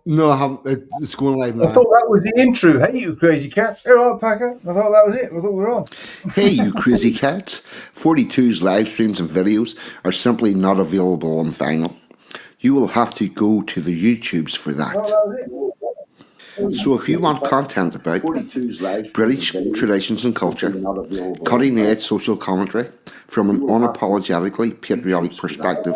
No, I haven't. It's going live I now. thought that was the intro. Hey, you crazy cats. All right, Pakka. I thought that was it. I thought we were on. Hey, you crazy cats. 42's live streams and videos are simply not available on vinyl. You will have to go to the YouTubes for I thought that. that was So if you want content about 42's live streams and British videos traditions and simply culture, not available on cutting vinyl. edge social commentary from an unapologetically patriotic perspective,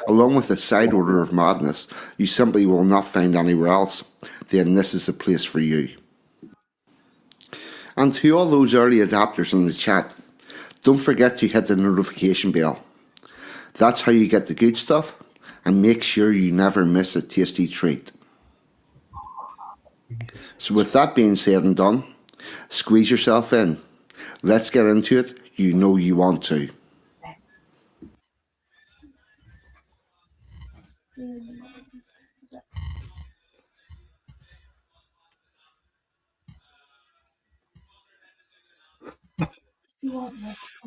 along with a side order of madness you simply will not find anywhere else, then this is the place for you. And to all those early adapters in the chat, don't forget to hit the notification bell. That's how you get the good stuff and make sure you never miss a tasty treat. So with that being said and done, squeeze yourself in. Let's get into it. You know you want to.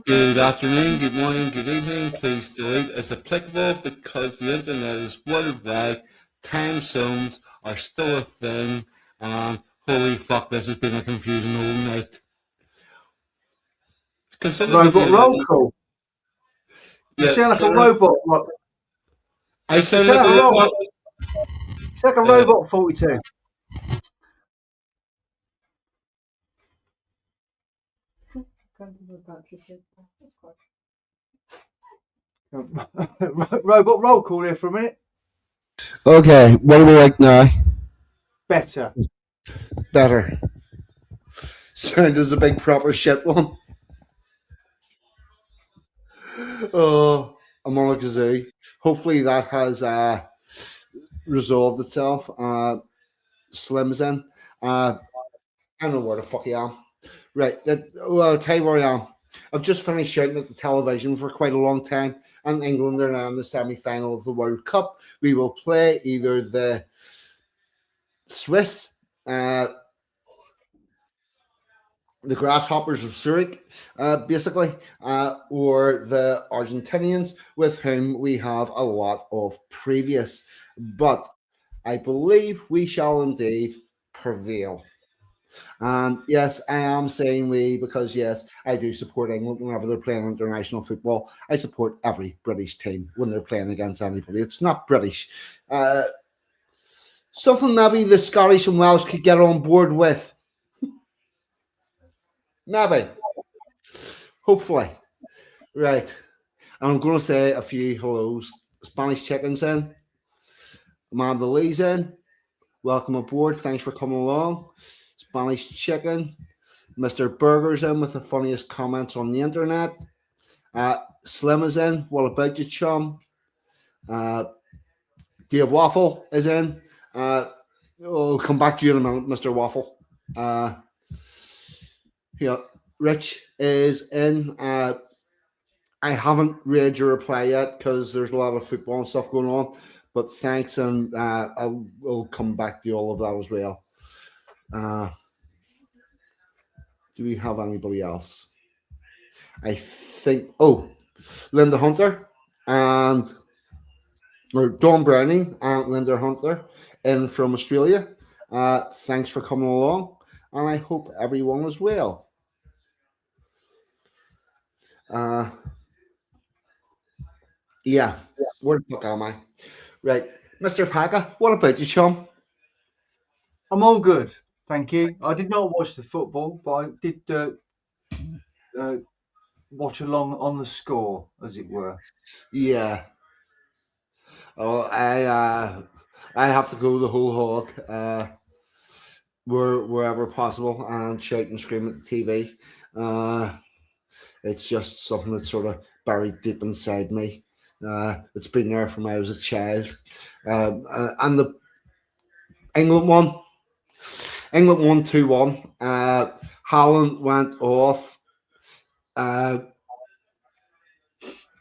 Good afternoon, good morning, good evening. Please delete as applicable because the internet is worldwide. Time zones are still a thing. And holy fuck, this has been a confusing all night. Robot roll call. You sound like a robot. I sound You like a robot. It's like a robot 42. Robot roll call here for a minute. Okay, what are we like now? Better. Better. Sound is a big proper shit one. Oh, I'm on a kazoo. Hopefully that has resolved itself. Slim's in. I don't know where the fuck I am. Right, well, I'll tell you where I am. I've just finished shouting at the television for quite a long time, and England are now in the semi-final of the World Cup. We will play either the Swiss, the Grasshoppers of Zurich, basically, or the Argentinians, with whom we have a lot of previous. But I believe we shall indeed prevail. And yes, I am saying we because yes, I do support England whenever they're playing international football. I support every British team when they're playing against anybody. It's not British. Something maybe the Scottish and Welsh could get on board with. Maybe. Hopefully. Right. And I'm going to say a few hellos. Spanish Chickens in. Amanda Lee's in. Welcome aboard. Thanks for coming along. Spanish Chicken. Mr. Burger's in with the funniest comments on the internet. Slim is in. What about you, chum? Dave Waffle is in. We'll come back to you in a minute, Mr. Waffle. Yeah, Rich is in. I haven't read your reply yet because there's a lot of football and stuff going on. But thanks, and I'll come back to all of that as well. Do we have anybody else? I think. Oh, Linda Hunter and Dawn Browning and Linda Hunter in from Australia. Thanks for coming along, and I hope everyone is well. Yeah, where the fuck am I? Right, Mr. Pakka, what about you, chum? I'm all good, thank you. I did not watch the football, but I did watch along on the score, as it were. Yeah. Oh, I have to go the whole hog, wherever possible, and shout and scream at the TV. It's just something that's sort of buried deep inside me. It's been there from when I was a child. And the England won. England won 2-1. Haaland went off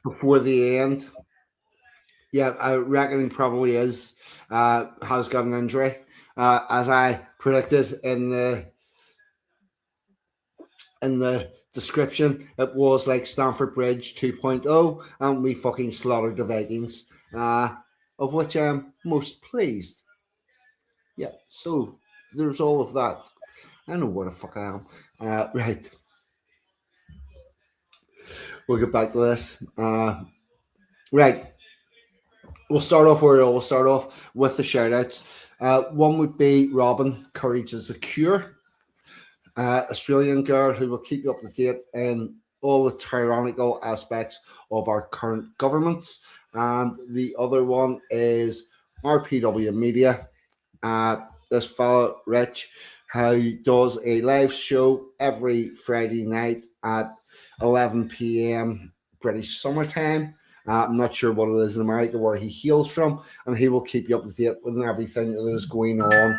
before the end. Yeah, I reckon he probably has got an injury, as I predicted in the description. It was like Stamford Bridge 2.0, and we fucking slaughtered the Vikings, of which I'm most pleased. Yeah, so there's all of that. I know where the fuck I am. Right, we'll get back to this. Right, we'll start off where we'll start off with the shout outs. One would be Robin, Courage is the Cure, Australian girl who will keep you up to date in all the tyrannical aspects of our current governments. And the other one is RPW Media. This fella, Rich, who does a live show every Friday night at 11 p.m. British summertime. I'm not sure what it is in America where he hails from, and he will keep you up to date with everything that is going on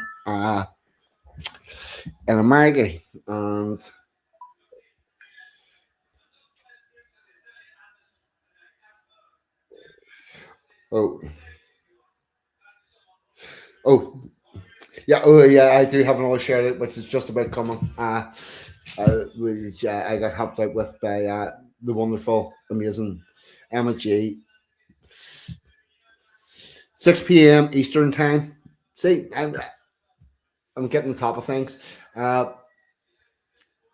in America. And oh, oh, yeah, oh yeah, I do have another shout out, which is just about coming. Which I got helped out with by the wonderful, amazing Emma G. 6 p.m. Eastern time. See, I'm getting the top of things.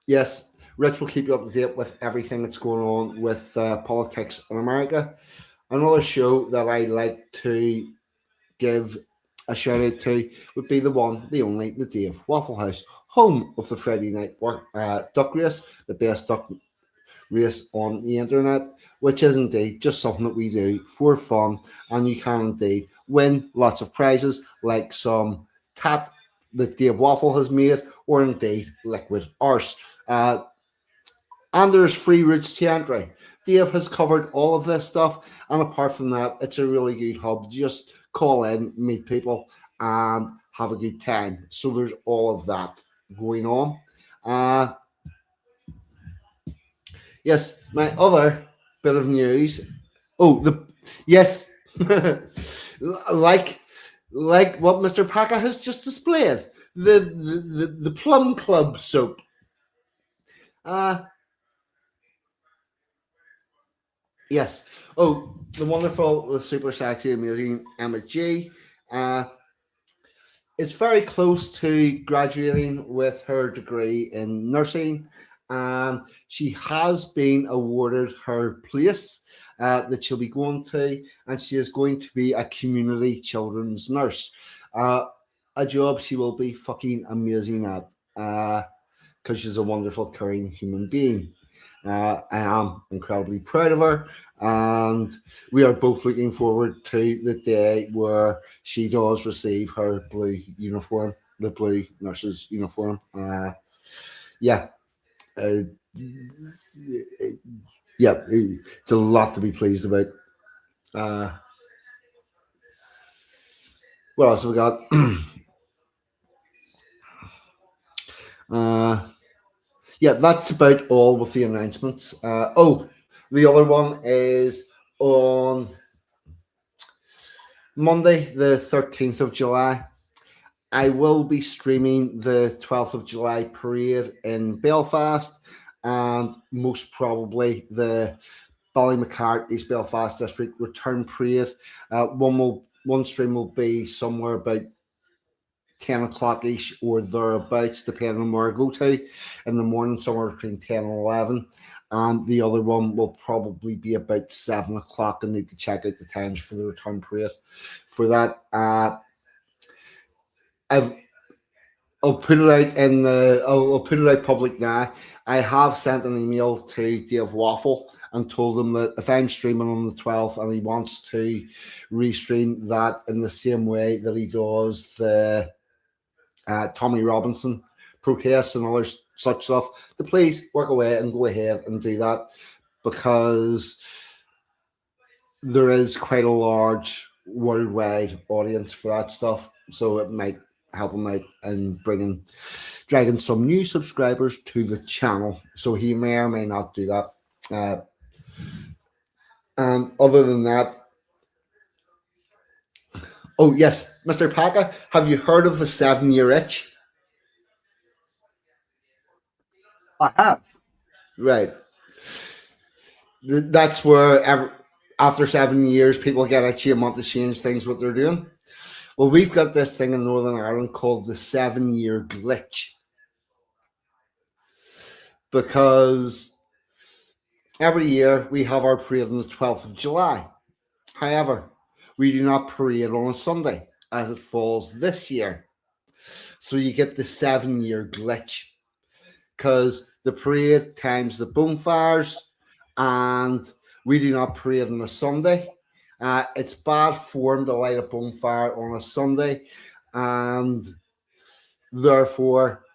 Yes, Rich will keep you up to date with everything that's going on with politics in America. Another show that I like to give a shout out to would be the one, the only, the Dave Waffle House, home of the Friday night duck race, the best duck race on the internet, which is indeed just something that we do for fun, and you can indeed win lots of prizes like some tat that Dave Waffle has made, or indeed liquid arse. And there's free routes to entry. Dave has covered all of this stuff, and apart from that, it's a really good hub. Just call in, meet people, and have a good time. So there's all of that going on. Uh, yes, my other bit of news. Oh, the yes, like like what Mr. Pakka has just displayed, the Plum Club soap. Uh, Yes. Oh, the wonderful, the super sexy, amazing Emma G. Uh, is very close to graduating with her degree in nursing, and she has been awarded her place that she'll be going to, and she is going to be a community children's nurse. Uh, a job she will be fucking amazing at. Because she's a wonderful, caring human being. I am incredibly proud of her, and we are both looking forward to the day where she does receive her blue uniform, the blue nurse's uniform. Yeah, uh, yeah, it's a lot to be pleased about. Uh, what else have we got? uh, yeah, that's about all with the announcements. Oh, the other one is on Monday, the 13th of July. I will be streaming the 12th of July parade in Belfast, and most probably the Ballymacarty East Belfast District Return Parade. One stream will be somewhere about 10 o'clock ish or thereabouts, depending on where I go to in the morning, somewhere between 10 and 11. And the other one will probably be about 7 o'clock. I need to check out the times for the return parade for that. I've I'll put it out in the. I'll put it out public now. I have sent an email to Dave Waffle and told him that if I'm streaming on the 12th and he wants to restream that in the same way that he does the Tommy Robinson protests and other such stuff, to please work away and go ahead and do that, because there is quite a large worldwide audience for that stuff. So it might help him out in dragging some new subscribers to the channel. So he may or may not do that. And other than that, oh yes, Mr. Pakka, have you heard of the 7-year itch? I have. Right. That's where after 7 years, people get itchy and want to change things what they're doing. Well, we've got this thing in Northern Ireland called the 7-year glitch, because every year we have our parade on the 12th of July. However, we do not parade on a Sunday as it falls this year. So you get the 7-year glitch, because the parade times the bonfires, and we do not parade on a Sunday. It's bad form to light a bonfire on a Sunday, and therefore,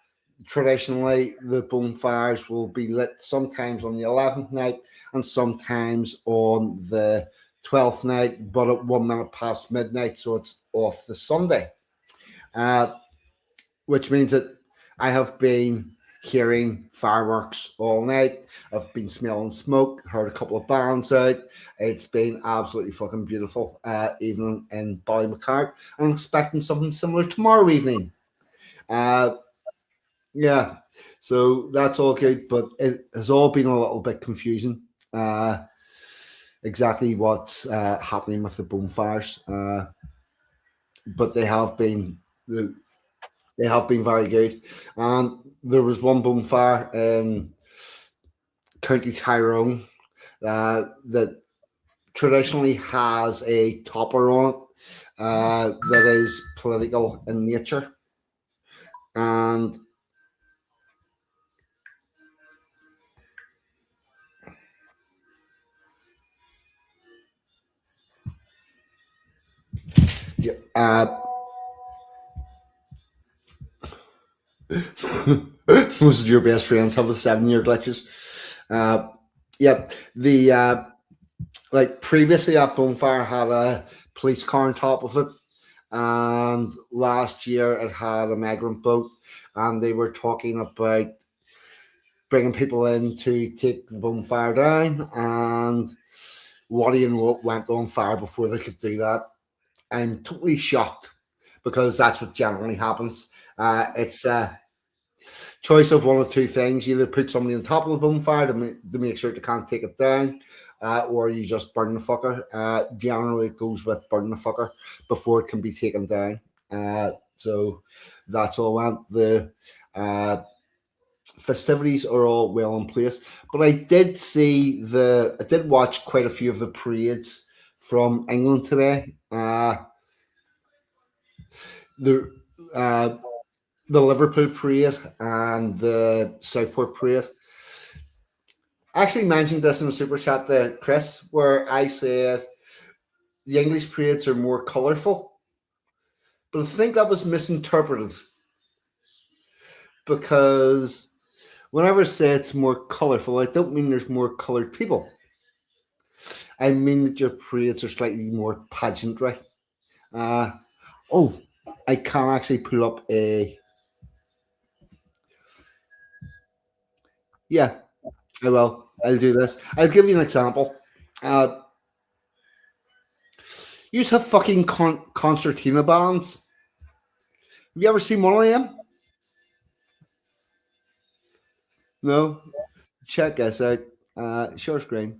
traditionally, the bonfires will be lit sometimes on the 11th night and sometimes on the 12th night, but at 1 minute past midnight, so it's off the Sunday. Which means that I have been hearing fireworks all night. I've been smelling smoke, heard a couple of bands out. It's been absolutely fucking beautiful, even in Ballymacart. I'm expecting something similar tomorrow evening. Yeah, so that's all good, but it has all been a little bit confusing. Exactly what's happening with the bonfires, but they have been very good. And there was one bonfire in County Tyrone that traditionally has a topper on it that is political in nature, and yeah, most of your best friends have the 7-year glitches. The like previously that bonfire had a police car on top of it, and last year it had a migrant boat, and they were talking about bringing people in to take the bonfire down, and what do you know, it went on fire before they could do that. I'm totally shocked, because that's what generally happens. It's a choice of one of two things: either put somebody on top of the bonfire to make sure they can't take it down, or you just burn the fucker. Generally, it goes with burn the fucker before it can be taken down. So that's all went. The festivities are all well in place, but I did watch quite a few of the parades from England today. The Liverpool parade and the Southport parade. I actually mentioned this in a super chat to Chris, where I said the English parades are more colourful, but I think that was misinterpreted, because whenever I say it's more colourful, I don't mean there's more coloured people. I mean that your parades are slightly more pageantry. I can actually pull up a. Yeah, I will. I'll do this. I'll give you an example. You have fucking concertina bands. Have you ever seen one of them? No? Check this out. Share screen.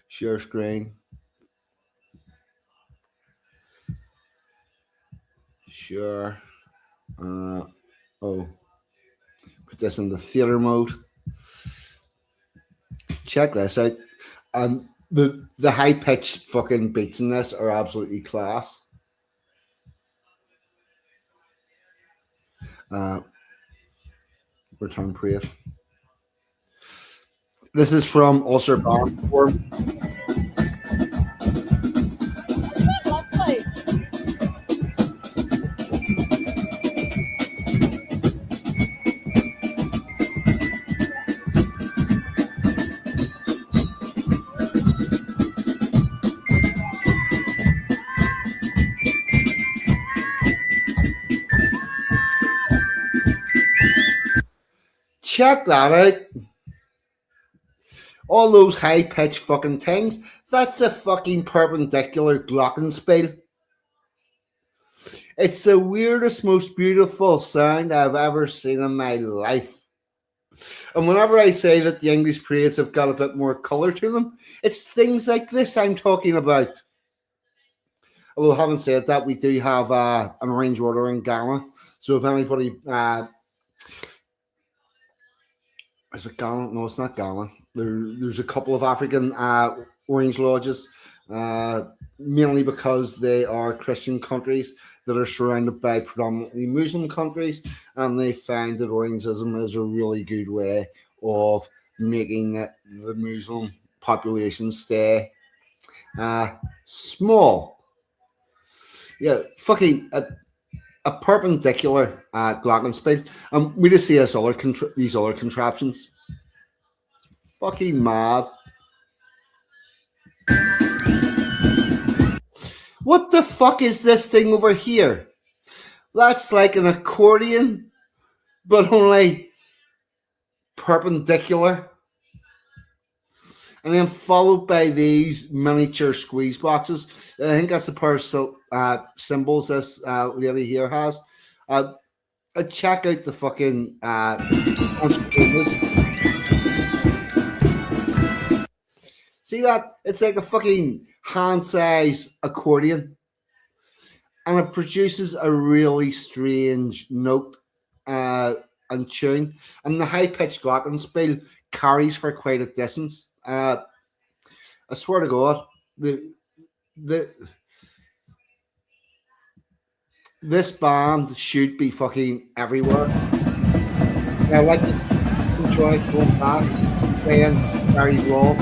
Share screen. Sure. Put this in the theater mode. Check this out. The high pitched fucking beats in this are absolutely class. Return parade. This is from Ulster Band Forum. Check that out. All those high pitched fucking things. That's a fucking perpendicular glockenspiel. It's the weirdest, most beautiful sound I've ever seen in my life. And whenever I say that the English parades have got a bit more colour to them, it's things like this I'm talking about. Although, having said that, we do have an orange order in Ghana. So if anybody, is it Ghana? No, it's not Ghana. There's a couple of African orange lodges, mainly because they are Christian countries that are surrounded by predominantly Muslim countries, and they find that orangism is a really good way of making the Muslim population stay small. Yeah, fucking a perpendicular glockenspiel. We just see these other contraptions. Fucking mad. What the fuck is this thing over here? That's like an accordion, but only perpendicular. And then followed by these miniature squeeze boxes. I think that's the pair of symbols this lady here has. Check out the fucking see that? It's like a fucking hand-sized accordion. And it produces a really strange note and tune. And the high-pitched glockenspiel carries for quite a distance. I swear to God, this band should be fucking everywhere. I like to enjoy going past playing Gary Walls.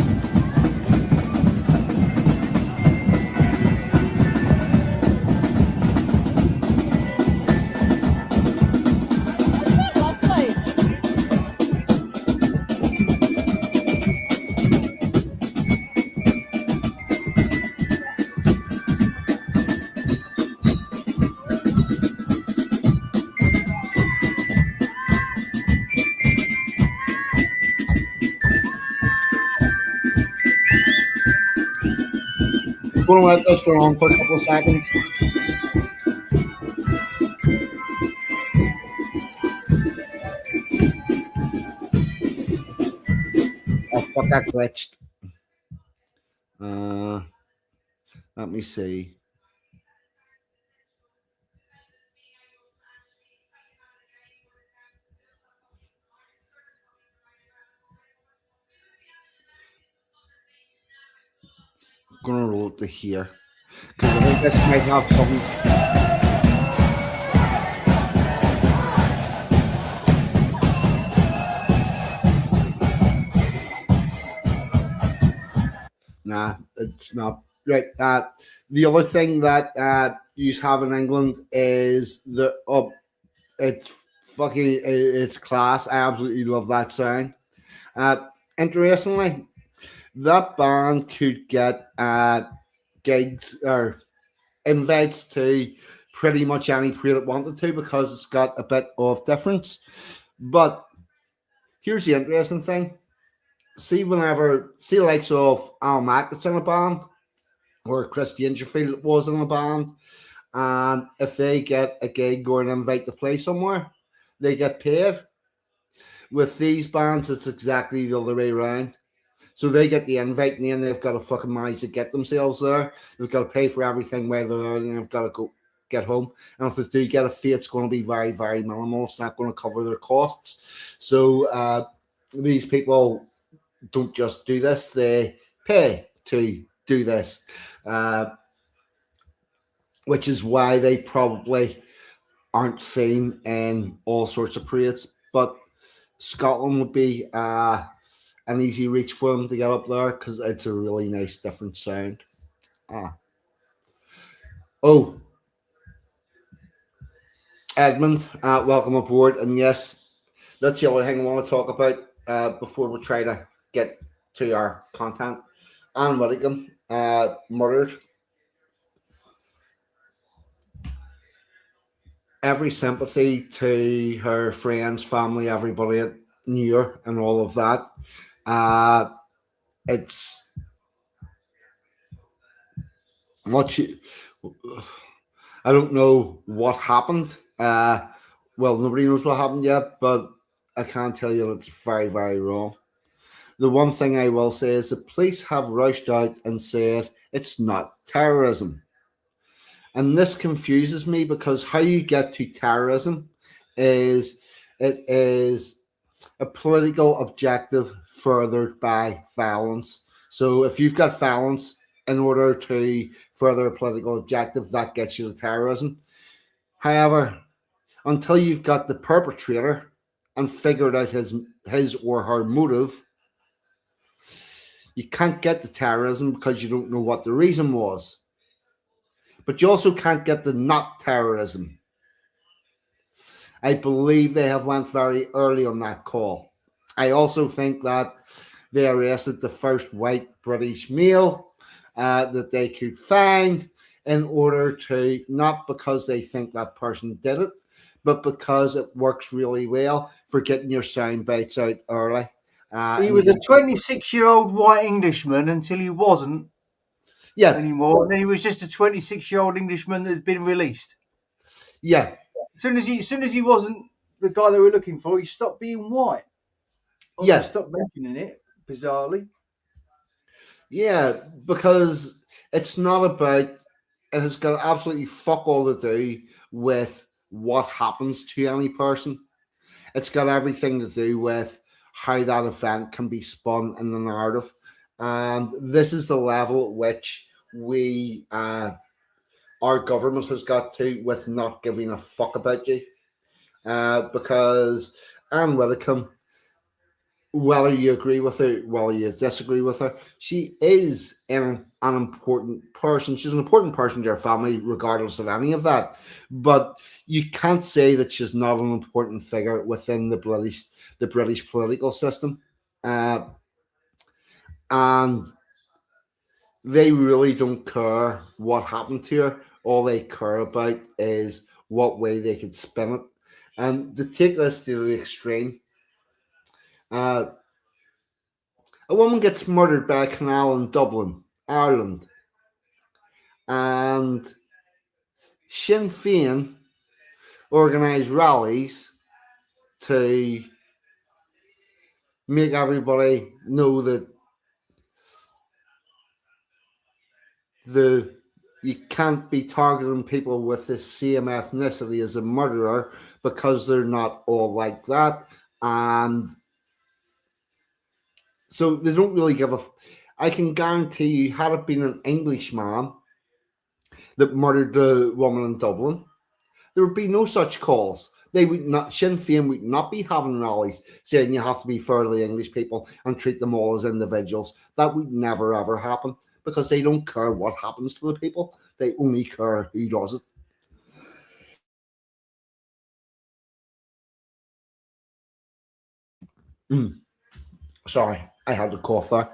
Going to let this go on for a couple of seconds. Oh fuck, that glitched. Let me see. I'm gonna roll it to here because I think this might have something. Nah, it's not right. The other thing that you have in England is it's fucking it's class. I absolutely love that sound. Interestingly, that band could get gigs or invites to pretty much any parade it wanted to because it's got a bit of difference. But here's the interesting thing. See the likes of Al Mack that's in a band or Chris Dangerfield was in a band, and if they get a gig or an invite to play somewhere, they get paid. With these bands, it's exactly the other way around. So they get the invite, and then they've got to fucking manage to get themselves there. They've got to pay for everything while they're there, and they've got to go get home. And if they do get a fee, it's going to be very, very minimal. It's not going to cover their costs. So these people don't just do this; they pay to do this, which is why they probably aren't seen in all sorts of parades. But Scotland would be an easy reach for them to get up there because it's a really nice, different sound. Oh, Edmund, welcome aboard. And yes, that's the other thing I want to talk about before we try to get to our content. Anne Whittingham murdered. Every sympathy to her friends, family, everybody at New York and all of that. It's what she. I don't know what happened. Well, nobody knows what happened yet, but I can tell you it's very, very wrong. The one thing I will say is the police have rushed out and said it's not terrorism. And this confuses me because how you get to terrorism is it is a political objective furthered by violence. So if you've got violence in order to further a political objective, that gets you to terrorism. However, until you've got the perpetrator and figured out his or her motive, you can't get to terrorism because you don't know what the reason was. But you also can't get the not terrorism. I believe they have went very early on that call. I also think that they arrested the first white British male that they could find in order to, not because they think that person did it, but because it works really well for getting your sound bites out early. He was a 26-year-old white Englishman until he wasn't yeah, anymore. And then he was just a 26-year-old Englishman that had been released. yeah, As soon as he wasn't the guy they were looking for, he stopped being white. Or yeah, they stopped mentioning it, bizarrely. yeah, because it's not about, it has got absolutely fuck all to do with what happens to any person. It's got everything to do with how that event can be spun in the narrative. And this is the level at which our government has got to with not giving a fuck about you. Because Anne Widdecombe, whether you agree with her, whether you disagree with her, she is an important person. She's an important person to your family, regardless of any of that. But you can't say that she's not an important figure within the British political system. And they really don't care what happened to her. All they care about is what way they could spin it. And to take this to the extreme, uh, a woman gets murdered by a canal in Dublin, Ireland, and Sinn Féin organise rallies to make everybody know that you can't be targeting people with the same ethnicity as a murderer because they're not all like that. And so they don't really give a. I can guarantee you, had it been an Englishman that murdered the woman in Dublin, there would be no such calls. They would not. Sinn Féin would not be having rallies saying you have to be fair to the English people and treat them all as individuals. That would never ever happen because they don't care what happens to the people. They only care who does it. Sorry, I had to cough there.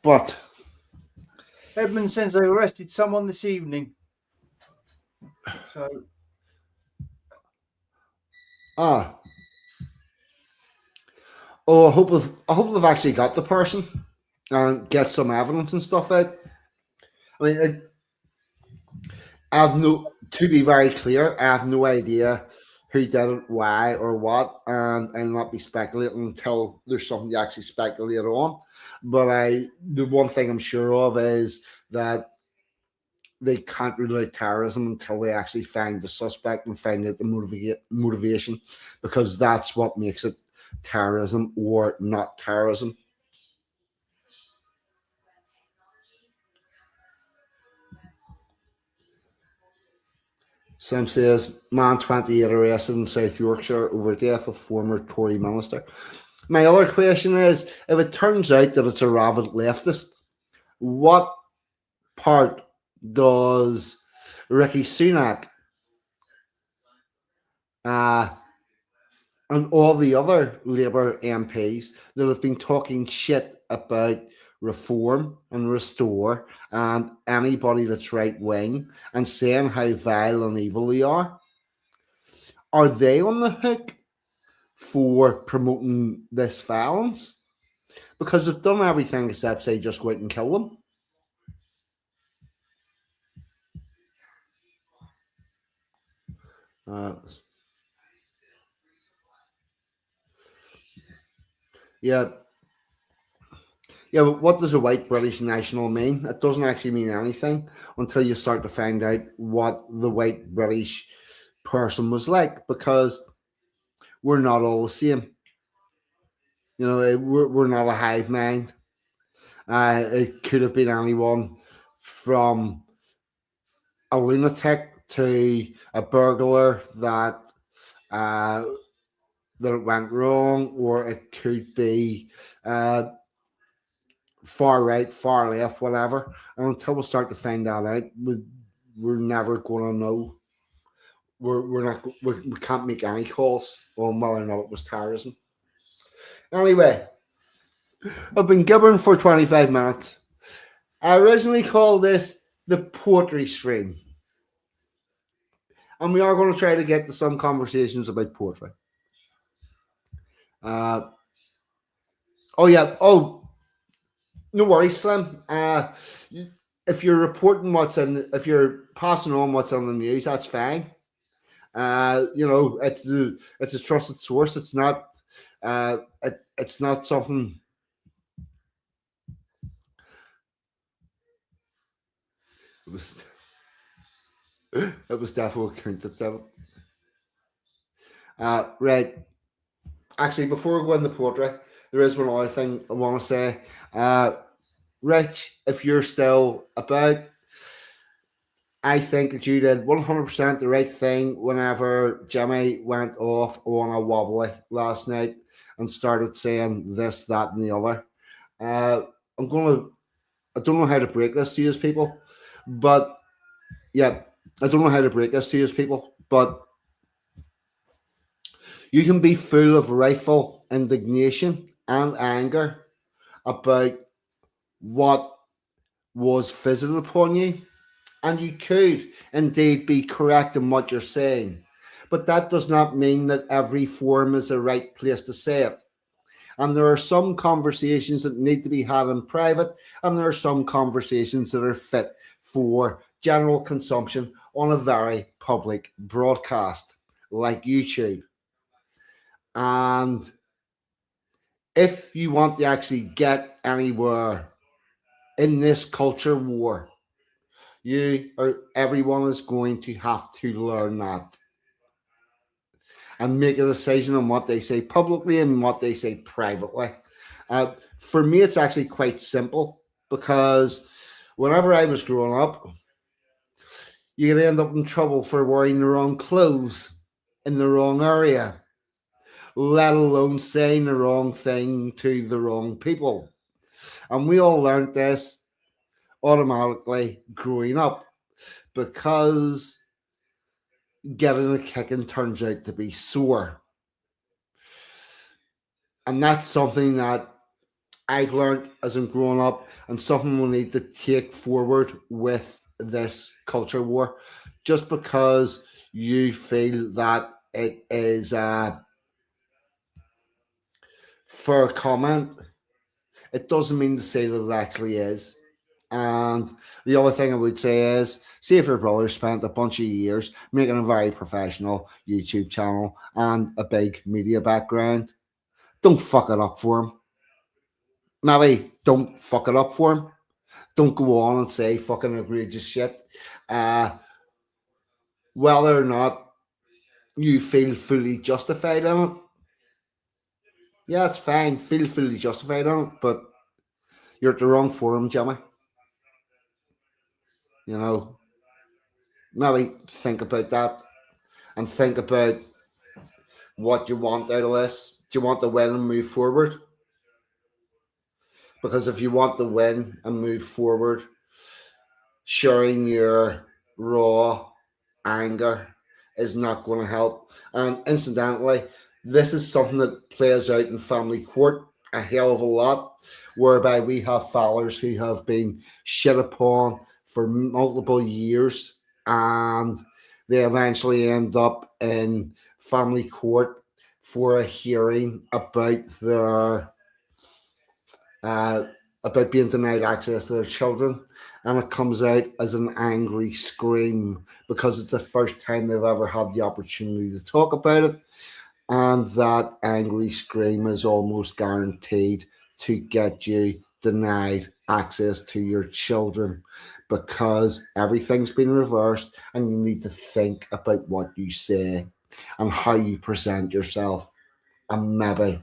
But Edmund says they arrested someone this evening. So oh, I hope they've actually got the person and get some evidence and stuff out. I mean, I have no. To be very clear, I have no idea who did it, why, or what, and I'll not be speculating until there's something to actually speculate on. But the one thing I'm sure of is that they can't rule out terrorism until they actually find the suspect and find out the motivation, because that's what makes it terrorism or not terrorism. Sim says, man 28 arrested in South Yorkshire over death of former Tory minister. My other question is, if it turns out that it's a rabid leftist, what part does Rishi Sunak uh, and all the other Labour MPs that have been talking shit about reform and restore and anybody that's right wing and saying how vile and evil they are they on the hook for promoting this violence? Because they've done everything except say just go out and kill them. Uh, yeah, Yeah, but what does a white British national mean? It doesn't actually mean anything until you start to find out what the white British person was like, because we're not all the same. We're not a hive mind. It could have been anyone from a lunatic to a burglar uh, that it went wrong, or it could be uh, far right, far left, whatever. And until we start to find that out, we're never going to know. We can't make any calls on whether or not it was terrorism. Anyway, I've been gibbering for 25 minutes. I originally called this the poetry stream, and we are going to try to get to some conversations about poetry. Oh yeah. Oh, no worries, Slim. If you're reporting if you're passing on what's on the news, that's fine. It's a trusted source. It's not. It's not something. It was. It was definitely counted. Right. Actually, before we go into poetry, there is one other thing I want to say. Rich, if you're still about, I think that you did 100% the right thing whenever Jimmy went off on a wobbly last night and started saying this, that, and the other. I don't know how to break this to you as people, but yeah, I don't know how to break this to you as people, but you can be full of rightful indignation and anger about what was visited upon you, and you could indeed be correct in what you're saying. But that does not mean that every forum is the right place to say it. And there are some conversations that need to be had in private, and there are some conversations that are fit for general consumption on a very public broadcast like YouTube. And if you want to actually get anywhere in this culture war, everyone is going to have to learn that and make a decision on what they say publicly and what they say privately. For me, it's actually quite simple, because whenever I was growing up, you could end up in trouble for wearing the wrong clothes in the wrong area, let alone saying the wrong thing to the wrong people. And we all learned this automatically growing up, because getting a kicking turns out to be sore. And that's something that I've learned as I'm growing up, and something we'll need to take forward with this culture war. Just because you feel that it is a fair comment, it doesn't mean to say that it actually is. And the other thing I would say is, see if your brother spent a bunch of years making a very professional YouTube channel and a big media background, don't fuck it up for him. Maybe don't fuck it up for him. Don't go on and say fucking egregious shit. Whether or not you feel fully justified in it, yeah, it's fine. Feel fully justified on it, but you're at the wrong forum, Jimmy. Maybe think about that, and think about what you want out of this. Do you want to win and move forward? Because if you want to win and move forward, sharing your raw anger is not going to help. And incidentally, this is something that plays out in family court a hell of a lot, whereby we have fathers who have been shit upon for multiple years, and they eventually end up in family court for a hearing about being denied access to their children, and it comes out as an angry scream, because it's the first time they've ever had the opportunity to talk about it, and that angry scream is almost guaranteed to get you denied access to your children because everything's been reversed and you need to think about what you say and how you present yourself. And maybe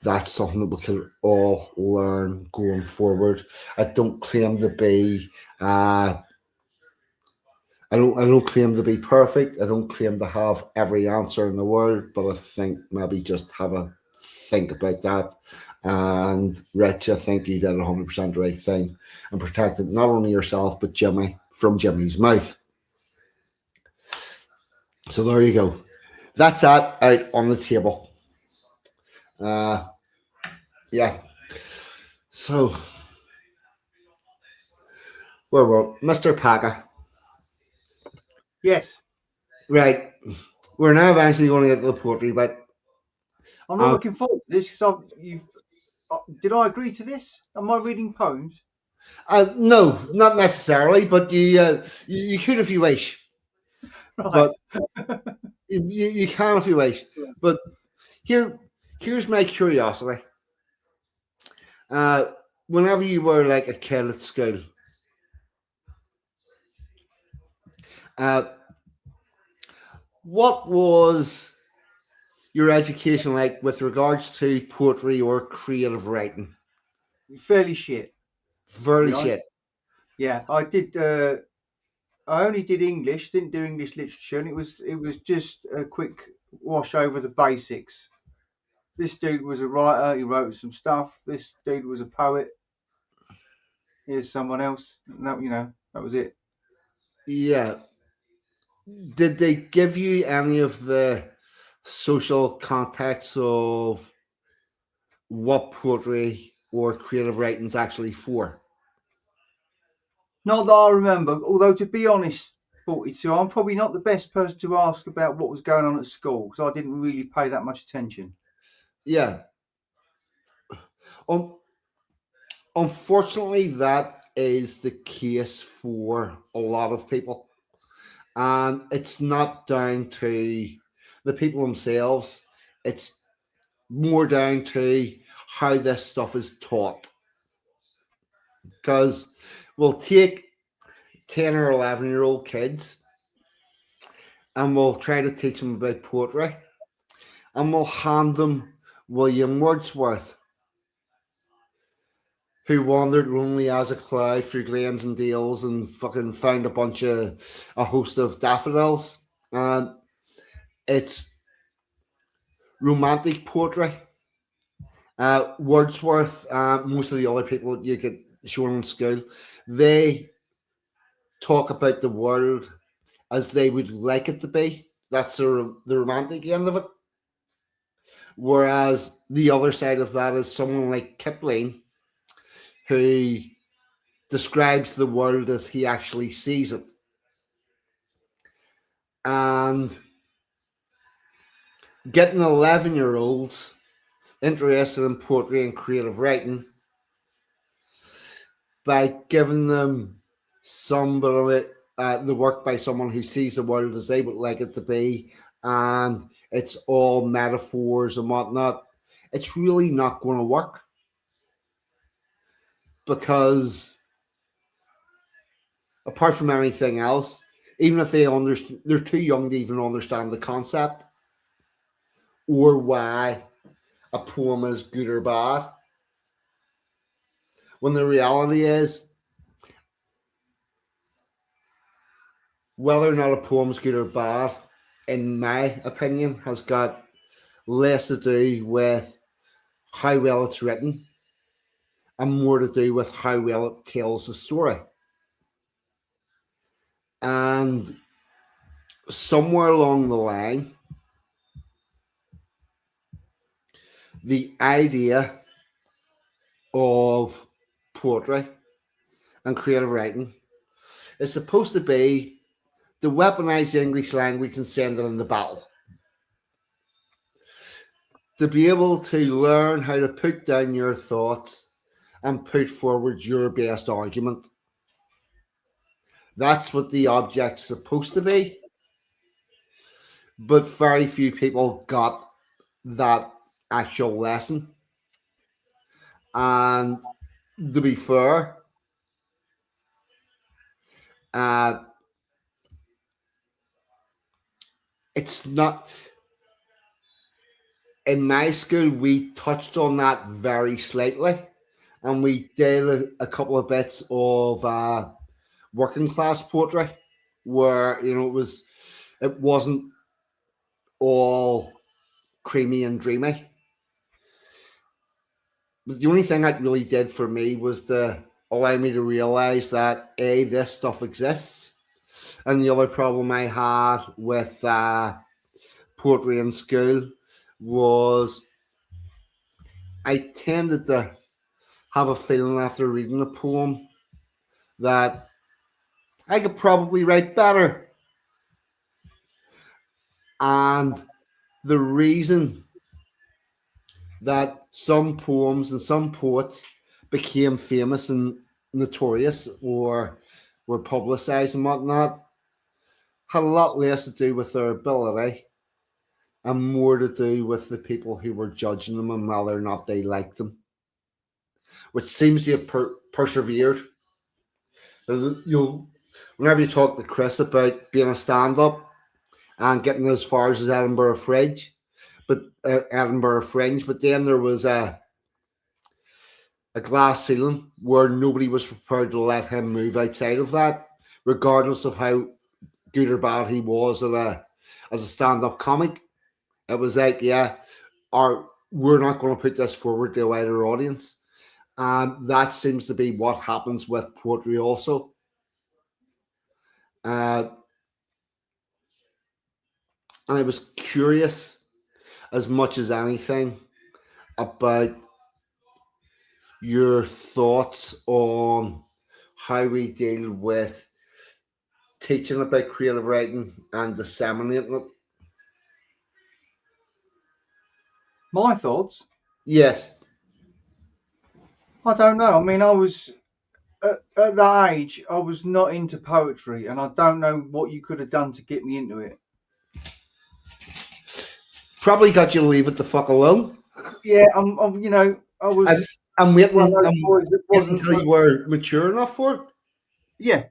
that's something that we can all learn going forward. I don't claim to be I don't claim to be perfect. I don't claim to have every answer in the world, but I think maybe just have a think about that. And Rich, I think you did 100% the right thing and protected not only yourself but Jimmy from Jimmy's mouth. So there you go. That's that out on the table. Yeah. So where were Mr. Pakka? Yes. Right. We're now eventually going to get to the poetry, but I'm not looking forward to this because did I agree to this? Am I reading poems? no, not necessarily, but you could if you wish. Right. But you can if you wish. But here's my curiosity. Whenever you were like a kid at school, uh, what was your education like with regards to poetry or creative writing? Fairly shit. Very To be honest. shit. Yeah, I did. I only did English. Didn't do English literature, and it was just a quick wash over the basics. This dude was a writer. He wrote some stuff. This dude was a poet. Here's someone else. No, that was it. Yeah. Did they give you any of the social context of what poetry or creative writing's actually for? Not that I remember. Although to be honest, 42, I'm probably not the best person to ask about what was going on at school because I didn't really pay that much attention. Yeah. Um, Unfortunately, that is the case for a lot of people. And it's not down to the people themselves, it's more down to how this stuff is taught. Because we'll take 10 or 11-year-old kids and we'll try to teach them about poetry and we'll hand them William Wordsworth, who wandered lonely as a cloud through glens and dales and fucking found a host of daffodils. And it's romantic poetry. Wordsworth, most of the other people that you get shown in school, they talk about the world as they would like it to be. That's the romantic end of it. Whereas the other side of that is someone like Kipling, who describes the world as he actually sees it. And getting 11-year-olds interested in poetry and creative writing by giving them some of it, the work by someone who sees the world as they would like it to be, and it's all metaphors and whatnot, it's really not going to work because apart from anything else, even if they're too young to even understand the concept or why a poem is good or bad. When the reality is, whether or not a poem's good or bad, in my opinion, has got less to do with how well it's written and more to do with how well it tells the story. And somewhere along the line, the idea of poetry and creative writing is supposed to be to weaponize the English language and send it in the battle. To be able to learn how to put down your thoughts and put forward your best argument. That's what the object's supposed to be. But very few people got that actual lesson. And to be fair, uh, it's not in my school. We touched on that very slightly, and we did a couple of bits of working class poetry, where it wasn't all creamy and dreamy. But the only thing that really did for me was to allow me to realize that this stuff exists, and the other problem I had with poetry in school was I tended to have a feeling after reading a poem that I could probably write better. And the reason that some poems and some poets became famous and notorious or were publicized and whatnot had a lot less to do with their ability and more to do with the people who were judging them and whether or not they liked them, which seems to have persevered. Whenever you talk to Chris about being a stand-up and getting as far as Edinburgh Fringe, but then there was a glass ceiling where nobody was prepared to let him move outside of that, regardless of how good or bad he was as a stand-up comic. It was like, we're not going to put this forward to a wider audience. And that seems to be what happens with poetry also. And I was curious as much as anything about your thoughts on how we deal with teaching about creative writing and disseminating it. My thoughts? Yes. I don't know. I mean, I was at that age, I was not into poetry, and I don't know what you could have done to get me into it. Probably got you to leave it the fuck alone. Yeah, I was. I'm waiting, one of those boys that wasn't until you were mature enough for it. Yeah.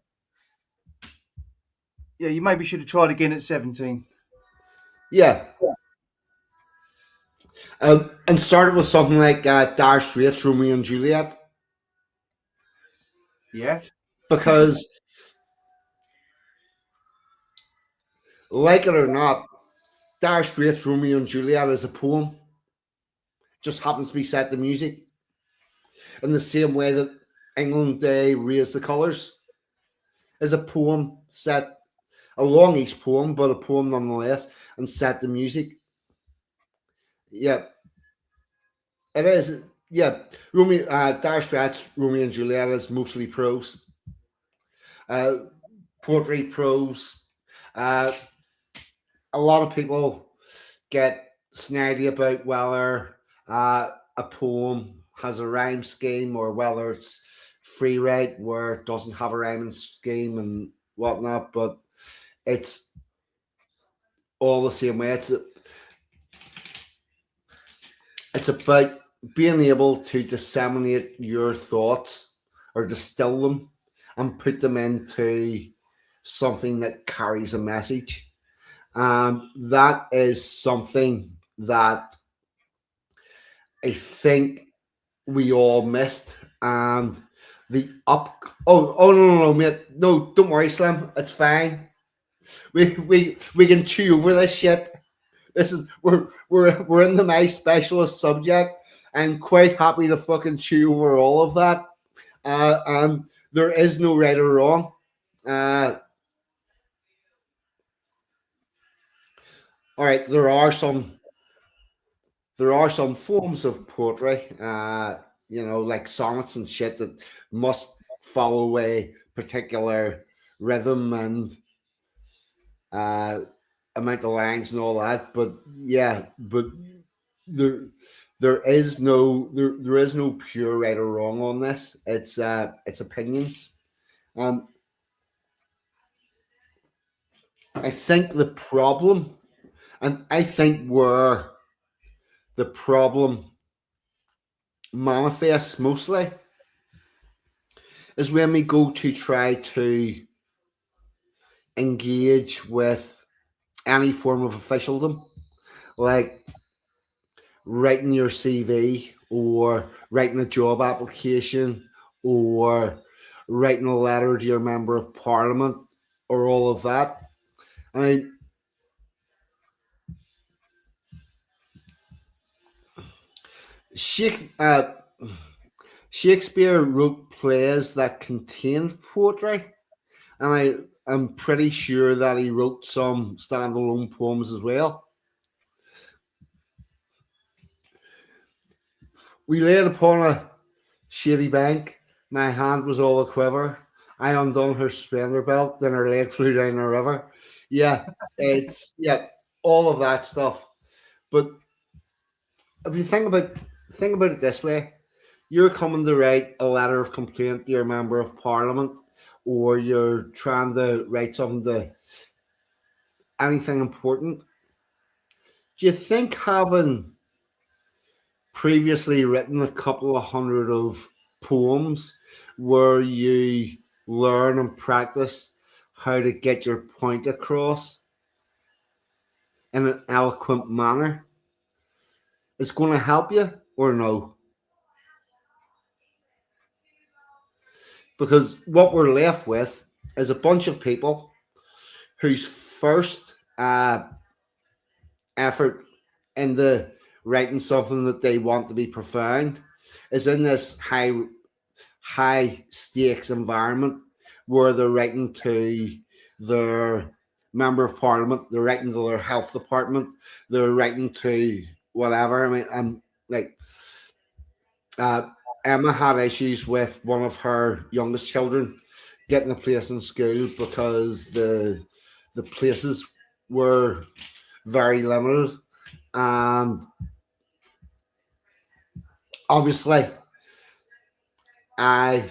Yeah, you maybe should have tried again at 17. Yeah. And started with something like Dire Straits, Romeo and Juliet. Yeah. Because, like it or not, Dire Straits, Romeo and Juliet is a poem. Just happens to be set to music. In the same way that England Day Raise the Colours is a poem set, a long each poem, but a poem nonetheless, and set to music. Yeah. It is. Yeah. Dire Straits, Romeo and Juliet is mostly prose. Poetry, prose. A lot of people get snidey about whether a poem has a rhyme scheme or whether it's free write where it doesn't have a rhyming scheme and whatnot, but it's all the same way. It's about being able to disseminate your thoughts or distill them and put them into something that carries a message. That is something that I think we all missed. And no, mate, no, don't worry, Slim, it's fine. We can chew over this shit. This is we're in the my specialist subject. I'm quite happy to fucking chew over all of that. And there is no right or wrong. All right, there are some forms of poetry, like sonnets and shit that must follow a particular rhythm and amount of lines and all that. But yeah, but there is no pure right or wrong on this. It's opinions. I think the problem, and I think where the problem manifests mostly is when we go to try to engage with any form of officialdom, like writing your CV or writing a job application or writing a letter to your member of parliament or all of that. I mean, Shake, Shakespeare wrote plays that contained poetry, and I'm pretty sure that he wrote some standalone poems as well. We laid upon a shady bank, my hand was all a quiver. I undone her spender belt, then her leg flew down the river. Yeah, it's all of that stuff. But if you think about it this way, you're coming to write a letter of complaint to your member of parliament, or you're trying to write something to anything important. Do you think having previously written a couple of hundred of poems where you learn and practice how to get your point across in an eloquent manner is going to help you or no? Because what we're left with is a bunch of people whose first effort into writing something that they want to be profound is in this high stakes environment where they're writing to their member of parliament, they're writing to their health department, they're writing to whatever. I mean, I'm like uh, Emma had issues with one of her youngest children getting a place in school because the places were very limited, and obviously I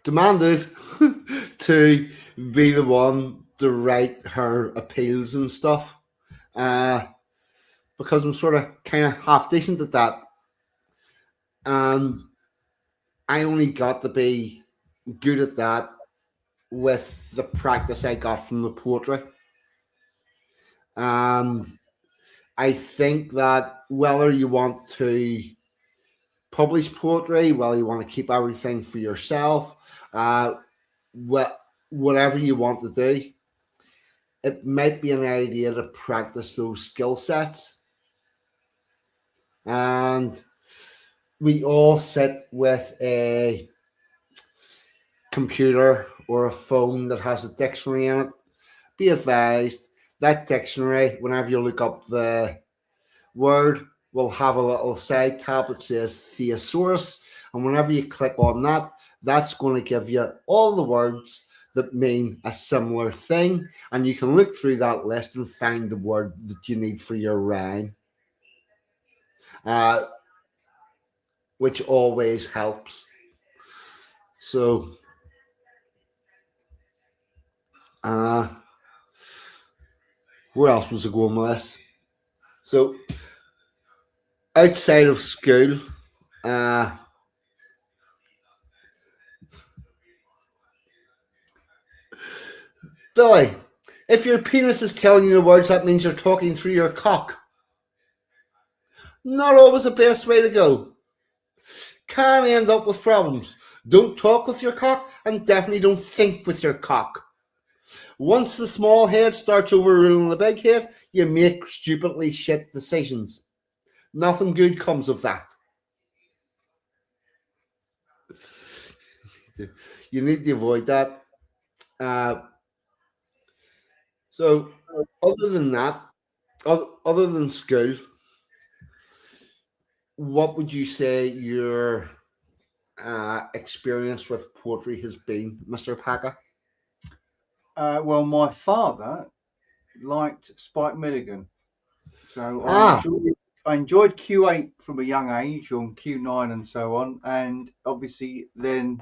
demanded to be the one to write her appeals and stuff, uh, because I'm sort of kind of half decent at that, and I only got to be good at that with the practice I got from the poetry. And I think that whether you want to publish poetry, whether you want to keep everything for yourself, what whatever you want to do, it might be an idea to practice those skill sets. And we all sit with a computer or a phone that has a dictionary in it. Be advised that dictionary, whenever you look up the word, will have a little side tab that says thesaurus. And whenever you click on that, that's going to give you all the words that mean a similar thing. And you can look through that list and find the word that you need for your rhyme, uh, which always helps. So, uh, where else was I going with this? So, outside of school, uh, Billy, if your penis is telling you the words, that means you're talking through your cock. Not always the best way to go. Can end up with problems. Don't talk with your cock, and definitely don't think with your cock. Once the small head starts overruling the big head, you make stupidly shit decisions. Nothing good comes of that. You need to avoid that. Uh, so, other than that, other than school, what would you say your experience with poetry has been, Mr. Pakka? Well, my father liked Spike Milligan, so Ah, I enjoyed Q8 from a young age, on Q9 and so on, and obviously then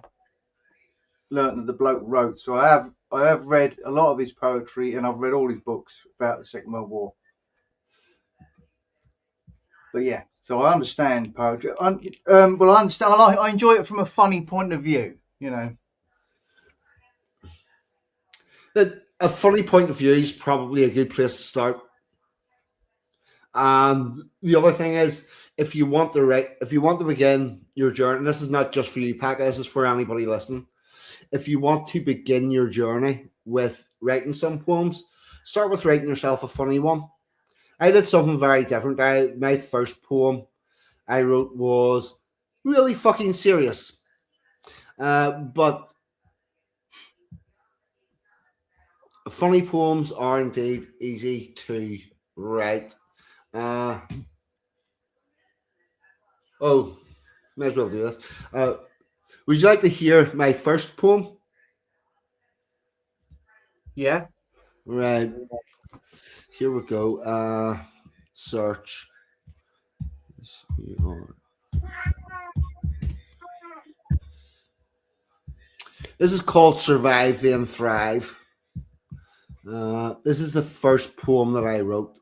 learnt that the bloke wrote. So I have read a lot of his poetry, and I've read all his books about the Second World War. But yeah, So I understand poetry. I understand. I enjoy it from a funny point of view. You know. A funny point of view is probably a good place to start. The other thing is, if you want to begin your journey, and this is not just for you, Pakka, this is for anybody listening. If you want to begin your journey with writing some poems, start with writing yourself a funny one. I did something very different. My first poem I wrote was really fucking serious, but funny poems are indeed easy to write. Oh, may as well do this. Would you like to hear my first poem? Yeah. Right. Here we go. Search. This is called Survive Then Thrive. This is the first poem that I wrote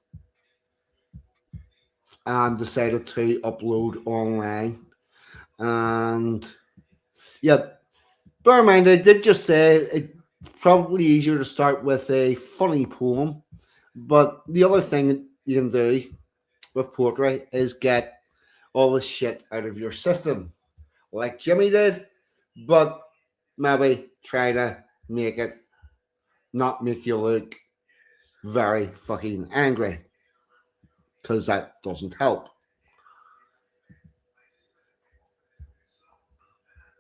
and decided to upload online. And yeah, bear in mind, I did just say it's probably easier to start with a funny poem, but the other thing you can do with poetry is get all the shit out of your system, like Jimmy did, but maybe try to make it not make you look very fucking angry, because that doesn't help.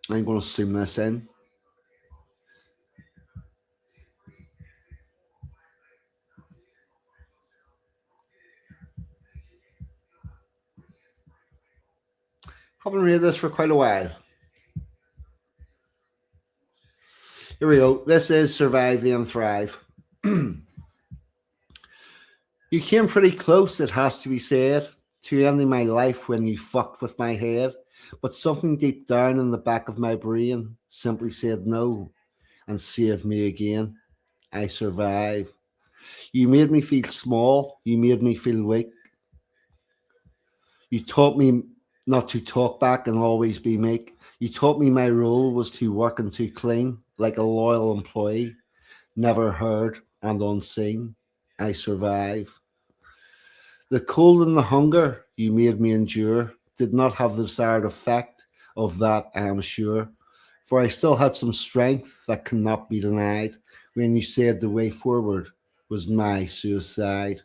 I'm going to zoom this in. Haven't read this for quite a while. Here we go. This is Survive Then Thrive. You came pretty close, it has to be said, to ending my life when you fucked with my head. But something deep down in the back of my brain simply said no and saved me again. I survive. You made me feel small. You made me feel weak. You taught me not to talk back and always be meek. You taught me my role was to work and to clean like a loyal employee, never heard and unseen. I survive. The cold and the hunger you made me endure did not have the desired effect of that, I am sure, for I still had some strength that cannot be denied when you said the way forward was my suicide.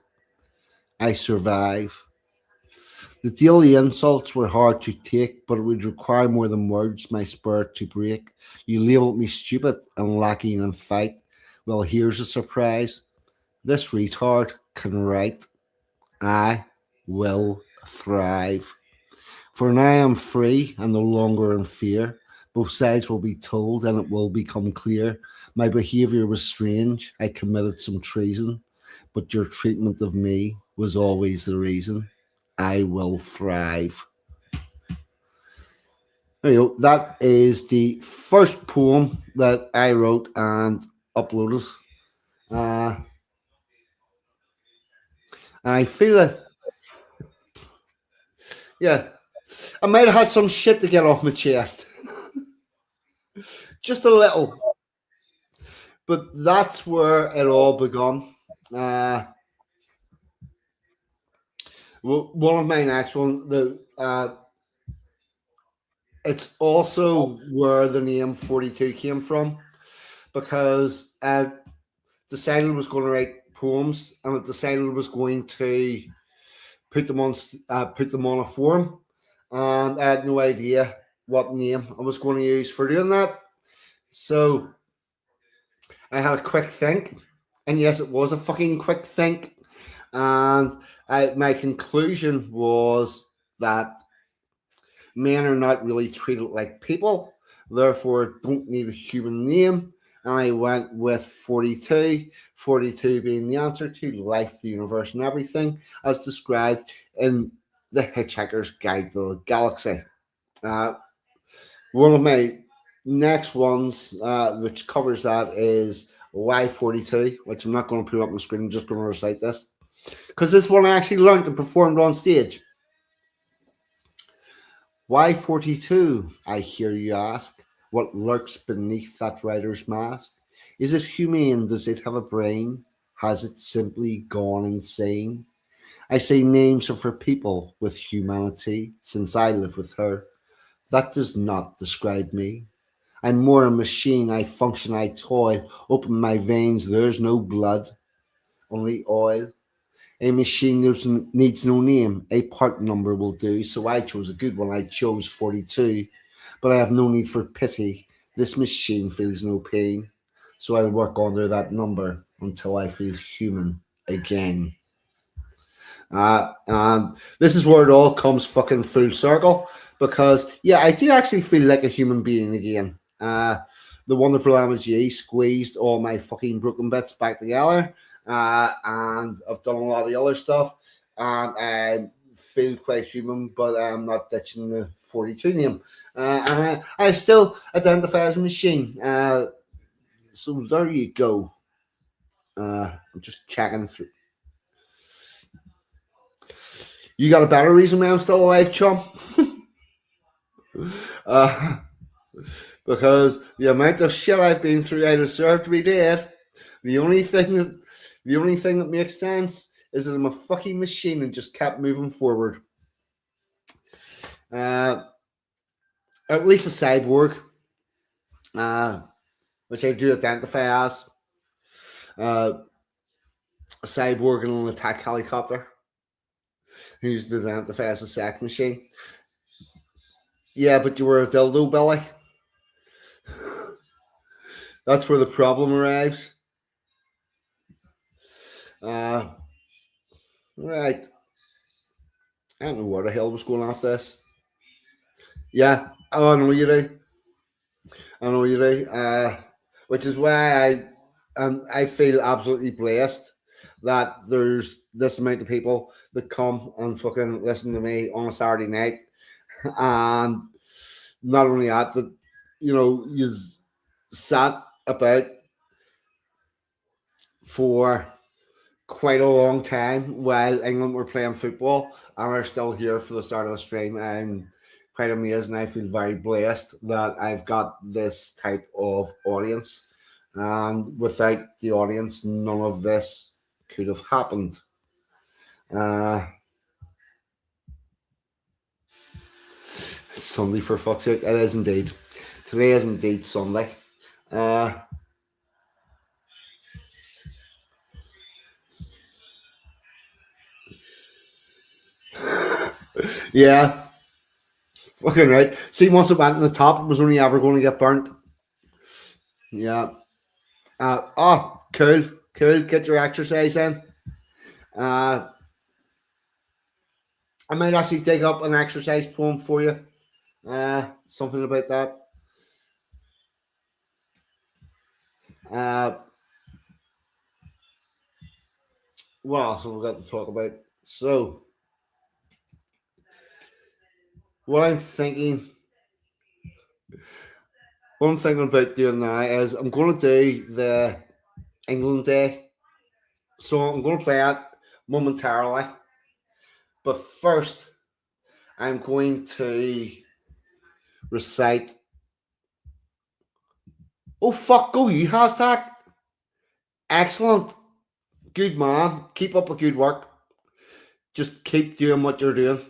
I survive. The daily insults were hard to take, but it would require more than words my spirit to break. You labelled me stupid and lacking in fight. Well, here's a surprise. This retard can write. I will thrive. For now I am free and no longer in fear. Both sides will be told and it will become clear. My behaviour was strange. I committed some treason, but your treatment of me was always the reason. I will thrive. There you go. That is the first poem that I wrote and uploaded. And I feel it. Yeah, I might have had some shit to get off my chest. Just a little. But that's where it all begun. One of my next one, it's also where the name 42 came from, because I decided I was going to write poems, and I decided I was going to put them on a forum, and I had no idea what name I was going to use for doing that. So I had a quick think, and yes, it was a fucking quick think, and my conclusion was that men are not really treated like people, therefore don't need a human name. And I went with 42, 42 being the answer to life, the universe, and everything, as described in The Hitchhiker's Guide to the Galaxy. One of my next ones, which covers that, is Y42, which I'm not going to put up on the screen. I'm just going to recite this, because this one I actually learned and performed on stage. Why 42? I hear you ask. What lurks beneath that writer's mask? Is it humane? Does it have a brain? Has it simply gone insane? I say names of her people with humanity, since I live with her. That does not describe me. I'm more a machine. I function, I toil. Open my veins, there's no blood, only oil. A machine needs no name. A part number will do. So I chose a good one. I chose 42. But I have no need for pity. This machine feels no pain. So I'll work under that number until I feel human again. This is where it all comes fucking full circle because, yeah, I do actually feel like a human being again. The wonderful MG squeezed all my fucking broken bits back together, and I've done a lot of other stuff, and I feel quite human, but I'm not ditching the 42 name. And I still identify as a machine. So there you go. I'm just checking through. You got a better reason why I'm still alive, chum? uh, because the amount of shit I've been through, I deserve to be dead. The only thing that makes sense is that I'm a fucking machine and just kept moving forward. At least a cyborg, which I do identify as a cyborg in an attack helicopter, who's identified as a sex machine. Yeah, but you were a dildo, Billy. That's where the problem arrives. Right. I don't know where the hell was going off this. Yeah, oh, I know you do. I know you do. Which is why I feel absolutely blessed that there's this amount of people that come and fucking listen to me on a Saturday night, and not only that, that you sat about for quite a long time while England were playing football and are still here for the start of the stream. I'm quite amazed and I feel very blessed that I've got this type of audience. And without the audience, none of this could have happened. It's Sunday, for fuck's sake. It is indeed. Today is indeed Sunday. Yeah. Fucking right. See, once it went on the top, it was only ever going to get burnt. Yeah. Cool. Get your exercise in. I might actually dig up an exercise poem for you. Something about that. What else have we got to talk about? So, what I'm thinking about doing now is I'm going to do the England Day. So I'm going to play it momentarily. But first, I'm going to recite. Oh, fuck, go you, hashtag. Excellent. Good man. Keep up the good work. Just keep doing what you're doing.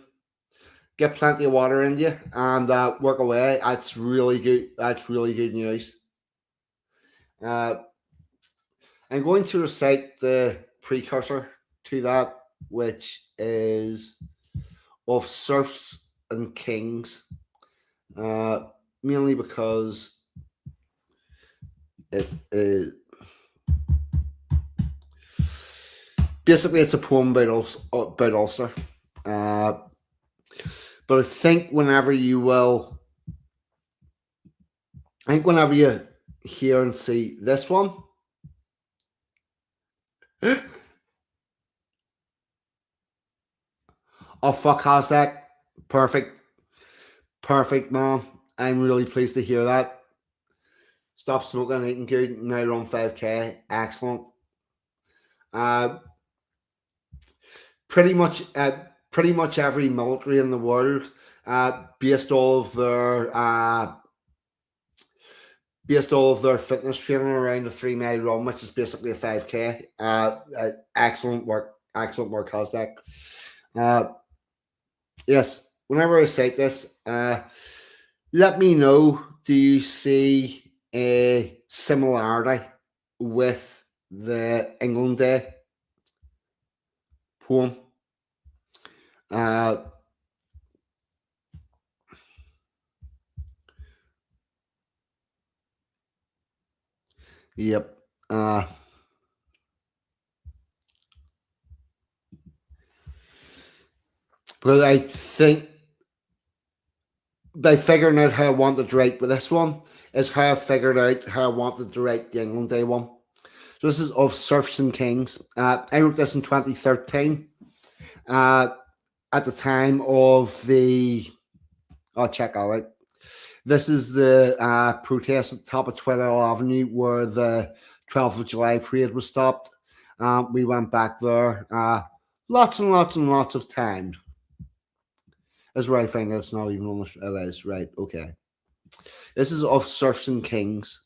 Get plenty of water in you and work away. That's really good. That's really good news. I'm going to recite the precursor to that, which is of serfs and kings, mainly because it is basically it's a poem about Ulster. But I think whenever you hear and see this one, oh fuck, has that perfect, man. I'm really pleased to hear that. Stop smoking, eating good. Now run 5k. Excellent. Pretty much every military in the world based all of their fitness training around a 3 mile run, which is basically a 5K. Excellent work, Hashtag. Uh, yes, whenever I say this, let me know. Do you see a similarity with the England Day poem? Yep. But I think by figuring out how I wanted to write with this one is how I figured out how I wanted to write the England Day one. So this is of Serfs and Kings. I wrote this in 2013. At the time of the... I'll check out it. This is the protest at the top of Twilight Avenue where the 12th of July parade was stopped. We went back there lots and lots and lots of times. That's where I find out it's not even on the... It is, right, okay. This is of Serfs and Kings.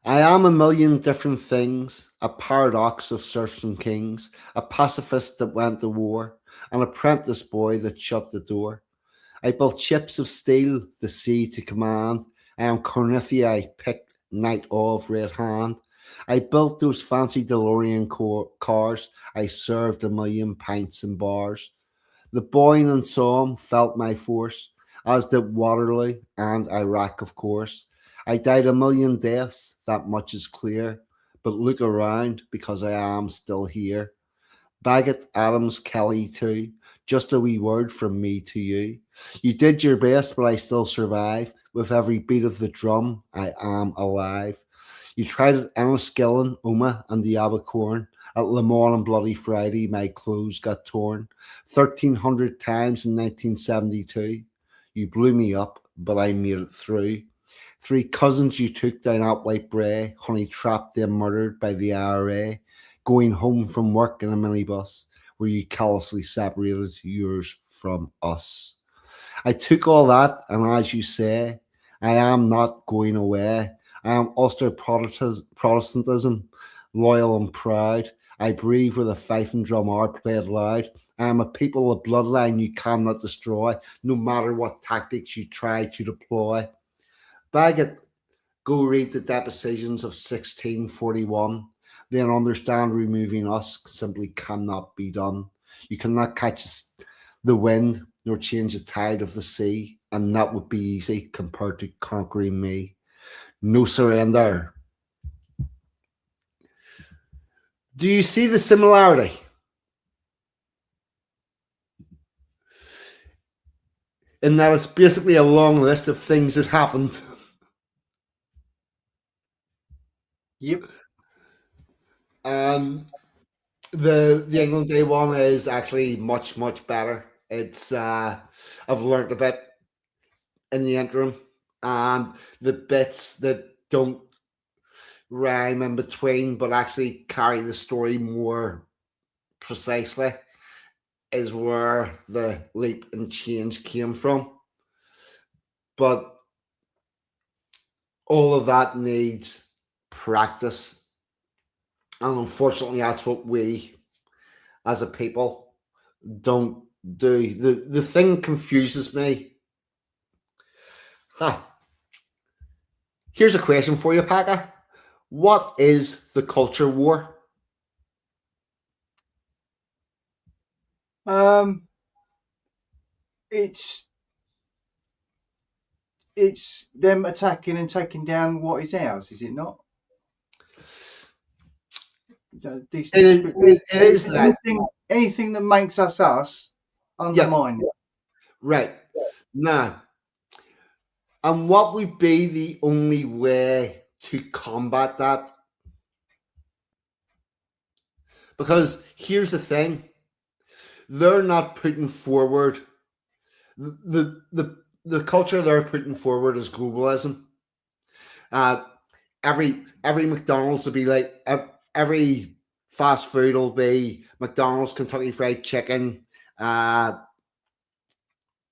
I am a million different things, a paradox of serfs and kings, a pacifist that went to war, an apprentice boy that shut the door. I built ships of steel, the sea to command. I am Cornithia, picked knight of red hand. I built those fancy DeLorean cars. I served a million pints and bars. The Boyne and Somme felt my force, as did Waterloo and Iraq, of course. I died a million deaths, that much is clear. But look around, because I am still here. Bagot, Adams, Kelly too. Just a wee word from me to you. You did your best, but I still survive. With every beat of the drum, I am alive. You tried at Enniskillen, Oma, and the Abercorn. At Le Mans on Bloody Friday, my clothes got torn 1,300 times in 1972. You blew me up, but I made it through. 3 cousins you took down at White Bray, honey trapped them murdered by the IRA, going home from work in a minibus where you callously separated yours from us. I took all that, and as you say, I am not going away. I am Ulster Protestantism, loyal and proud. I breathe where the fife and drum are played loud. I am a people of bloodline you cannot destroy, no matter what tactics you try to deploy. Bagot, go read the depositions of 1641. Then understand removing us simply cannot be done. You cannot catch the wind nor change the tide of the sea, and that would be easy compared to conquering me. No surrender. Do you see the similarity? In that it's basically a long list of things that happened. Yep. The England Day one is actually much better. It's I've learned a bit in the interim, and the bits that don't rhyme in between but actually carry the story more precisely is where the leap and change came from. But all of that needs practice, and unfortunately that's what we as a people don't do. The thing confuses me. Here's a question for you, Pakka. What is the culture war? It's them attacking and taking down what is ours, is it not? It is that. Anything that makes us, undermine it. Right. Now, and what would be the only way to combat that? Because here's the thing. They're not putting forward the culture they're putting forward is globalism. Every McDonald's will be like every fast food will be McDonald's, Kentucky Fried Chicken,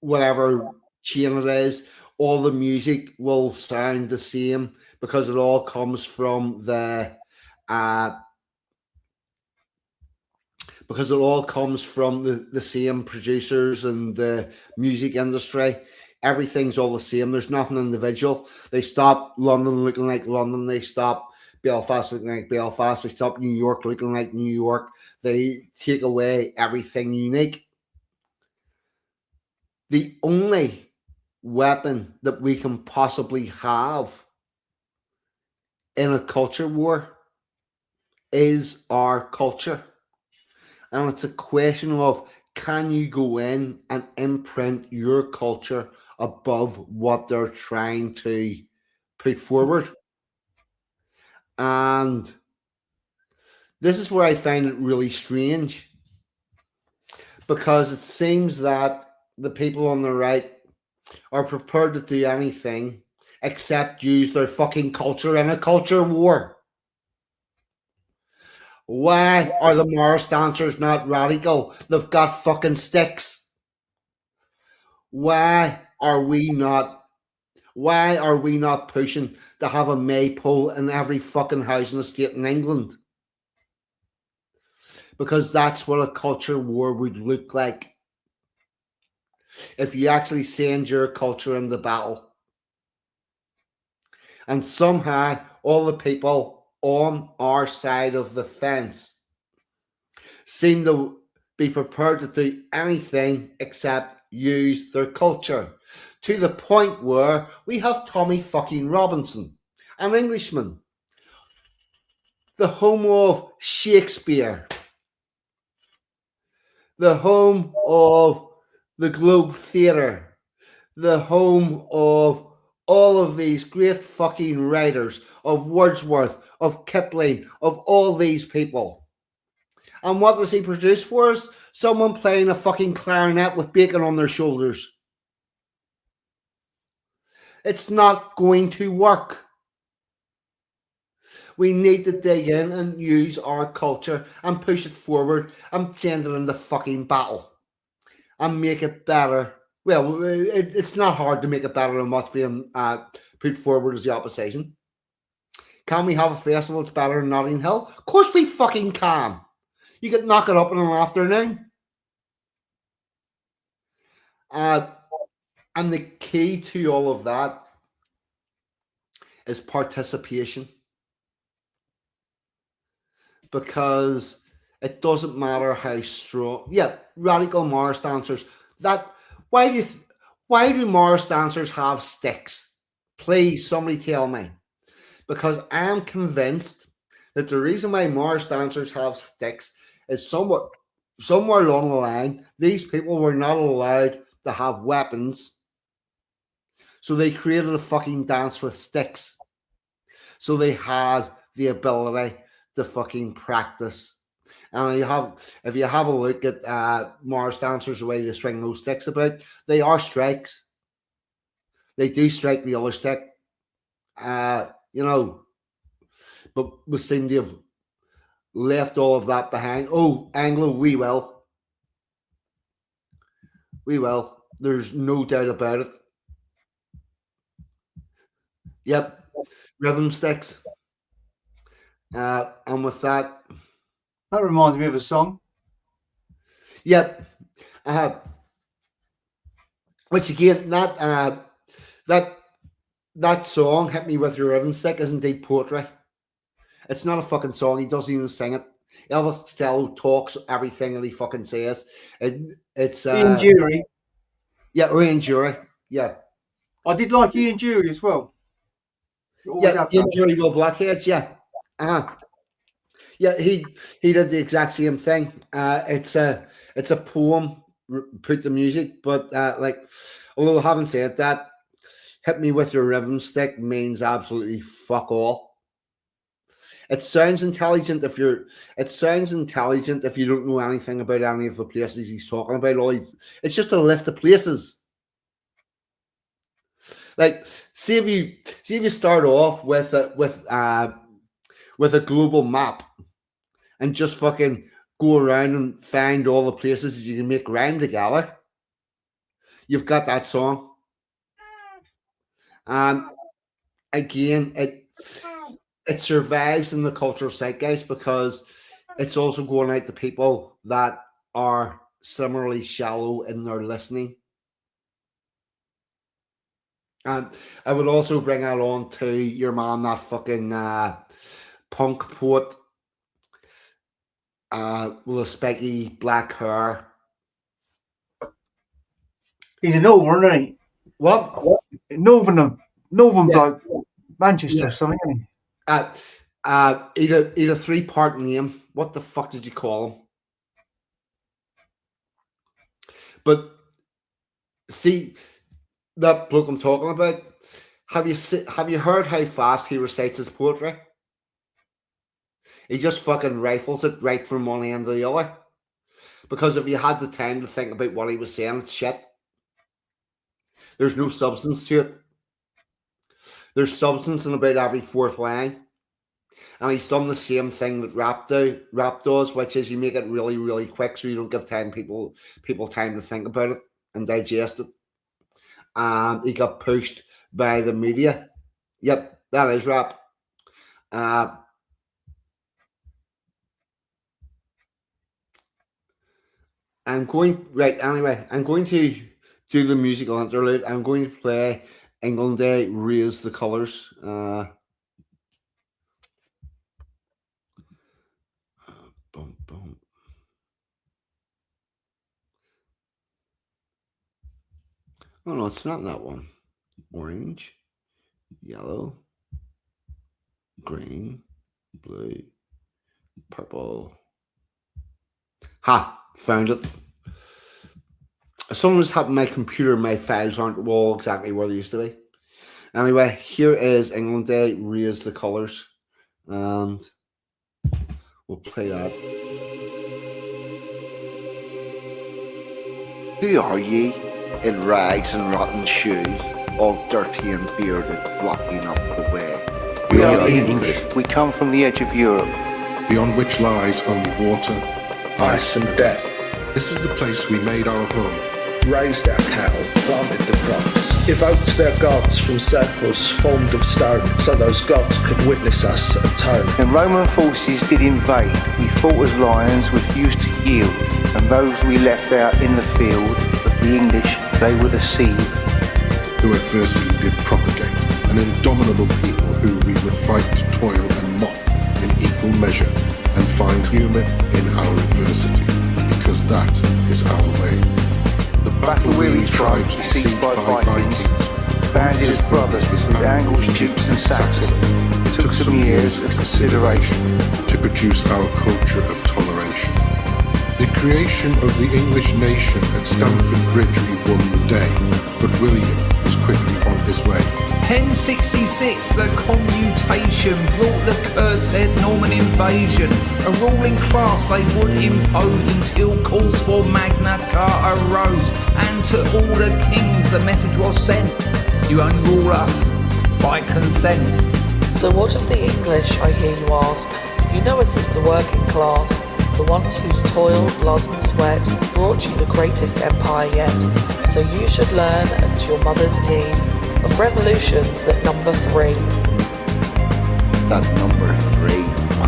whatever chain it is, all the music will sound the same because it all comes from uh, the same producers and the music industry. Everything's all the same. There's nothing individual. They stop London looking like London. They stop Belfast looking like Belfast. They stop New York looking like New York. They take away everything unique. The only weapon that we can possibly have in a culture war is our culture. And it's a question of, can you go in and imprint your culture above what they're trying to put forward? And this is where I find it really strange, because it seems that the people on the right are prepared to do anything except use their fucking culture in a culture war. Why are the Morris dancers not radical? They've got fucking sticks. Why are we not pushing to have a maypole in every fucking housing estate in England? Because that's what a culture war would look like. If you actually send your culture into battle. And somehow all the people on our side of the fence seem to be prepared to do anything except use their culture, to the point where we have Tommy fucking Robinson, an Englishman, the home of Shakespeare, the home of the Globe Theatre, the home of all of these great fucking writers, of Wordsworth, of Kipling, of all these people. And what does he produce for us? Someone playing a fucking clarinet with bacon on their shoulders. It's not going to work. We need to dig in and use our culture and push it forward and send it into fucking battle and make it better. Well, it's not hard to make it better than what's being put forward as the opposition. Can we have a festival that's better than Notting Hill? Of course we fucking can. You could knock it up in an afternoon. And the key to all of that is participation. Because it doesn't matter how strong. Yeah, radical Morris dancers. Why do Morris dancers have sticks? Please, somebody tell me. Because I'm convinced that the reason why Morris dancers have sticks is somewhere along the line, these people were not allowed to have weapons. So they created a fucking dance with sticks. So they had the ability to fucking practice. And if you have a look at Morris dancers, the way they swing those sticks about, they are strikes. They do strike the other stick. But we seem to have left all of that behind. Oh, Anglo, we will. We will. There's no doubt about it. Yep. Rhythm sticks. And with that... That reminds me of a song. Yep. Which again, that song, Hit Me With Your Rhythm Stick, is indeed poetry. It's not a fucking song. He doesn't even sing it. Elvis Costello talks everything that he fucking says. It's Ian Jury. Yeah, Ian Jury. Yeah. I did like Ian Jury as well. Yeah, Ian Jury with Blackheads, yeah. Yeah, he did the exact same thing. It's a poem, put the music, but although I haven't said that, Hit Me With Your Rhythm Stick means absolutely fuck all. It sounds intelligent if you don't know anything about any of the places he's talking about. It's just a list of places. Like, see if you start off with a global map and just fucking go around and find all the places you can make rhyme together. you've got that song. Again, it survives in the cultural zeitgeist because it's also going out to people that are similarly shallow in their listening. And I would also bring it on to your man, that fucking punk poet with a spiky black hair. He's a Northern, isn't he? What? Northern Yeah. bloke, Manchester Yeah. or something, isn't he? Either three-part name. What the fuck did you call him? But see, that bloke I'm talking about. Have you heard how fast he recites his poetry? He just fucking rifles it right from one end to the other. Because if you had the time to think about what he was saying, it's shit. There's no substance to it. There's substance in about every fourth line. And he's done the same thing that rap does, which is you make it really, really quick so you don't give people time to think about it and digest it. And he got pushed by the media. Yep, that is rap. I'm going to do the musical interlude. I'm going to play England Day, Raise the Colours. Boom, boom. Oh no, it's not that one. Orange, yellow, green, blue, purple. Ha! Found it. Something's happened to my computer. My files aren't all exactly where they used to be. Anyway, here is England Day, Raise the Colours. And we'll play that. Who are ye, in rags and rotten shoes, all dirty and bearded, blocking up the way? We are English. We come from the edge of Europe, beyond which lies only water, ice and death. This is the place we made our home. Raised our cattle, planted the crops, evoked their gods from circles formed of stone, so those gods could witness us atone. When Roman forces did invade, we fought as lions, refused to yield, and those we left out in the field, but the English, they were the seed. Who adversity did propagate, an indomitable people who we would fight to toil and mock in equal measure, and find humour in our adversity, because that is our way. The battle-weary tribes besieged by Vikings, banded as brothers with Angles, Jutes and Saxons, took some years of consideration to produce our culture of toleration. The creation of the English nation at Stamford Bridge we won the day, but William was quickly on his way. 1066, the commutation brought the cursed Norman invasion. A ruling class they would impose until calls for Magna Carta arose. And to all the kings the message was sent: you only rule us by consent. So what of the English, I hear you ask? You know us as the working class, the ones whose toil, blood and sweat brought you the greatest empire yet. So you should learn at your mother's knee of revolutions that number 3. That number 3.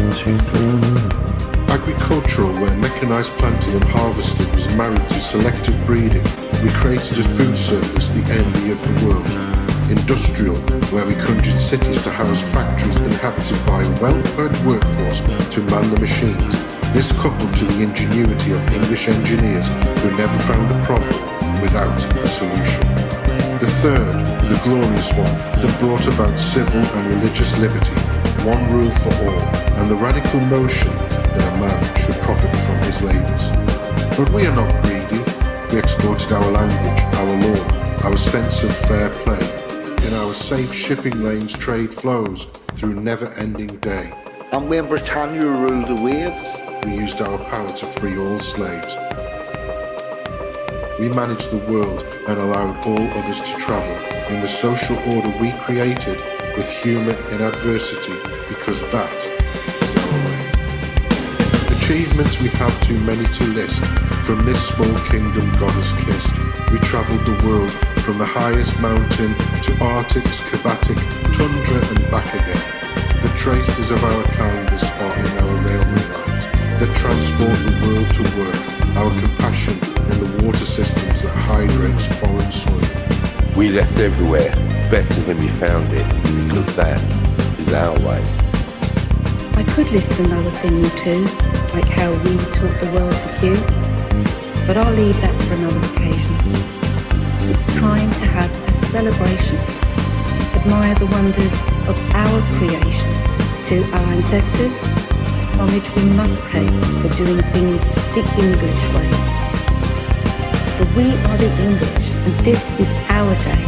1, 2, 3. Agricultural, where mechanised planting and harvesting was married to selective breeding, we created a food surplus, the envy of the world. Industrial, where we conjured cities to house factories inhabited by a well-paid workforce to man the machines. This coupled to the ingenuity of English engineers who never found a problem without a solution. The third, the glorious one, that brought about civil and religious liberty, one rule for all, and the radical notion that a man should profit from his labours. But we are not greedy. We exported our language, our law, our sense of fair play. In our safe shipping lanes trade flows through never-ending day. And when Britannia ruled the waves, we used our power to free all slaves. We managed the world and allowed all others to travel in the social order we created with humour in adversity, because that is our way. Achievements we have too many to list. From this small kingdom God has kissed. We travelled the world from the highest mountain to Arctic's Kabatic tundra and back again. The traces of our kindness are in our railway lines that transport the world to work. Our compassion in the water systems that hydrates foreign soil. We left everywhere better than we found it, because that is our way. I could list another thing or two, like how we taught the world to queue, but I'll leave that for another occasion. It's time to have a celebration, admire the wonders of our creation. To our ancestors, homage we must pay for doing things the English way. For we are the English, and this is our day.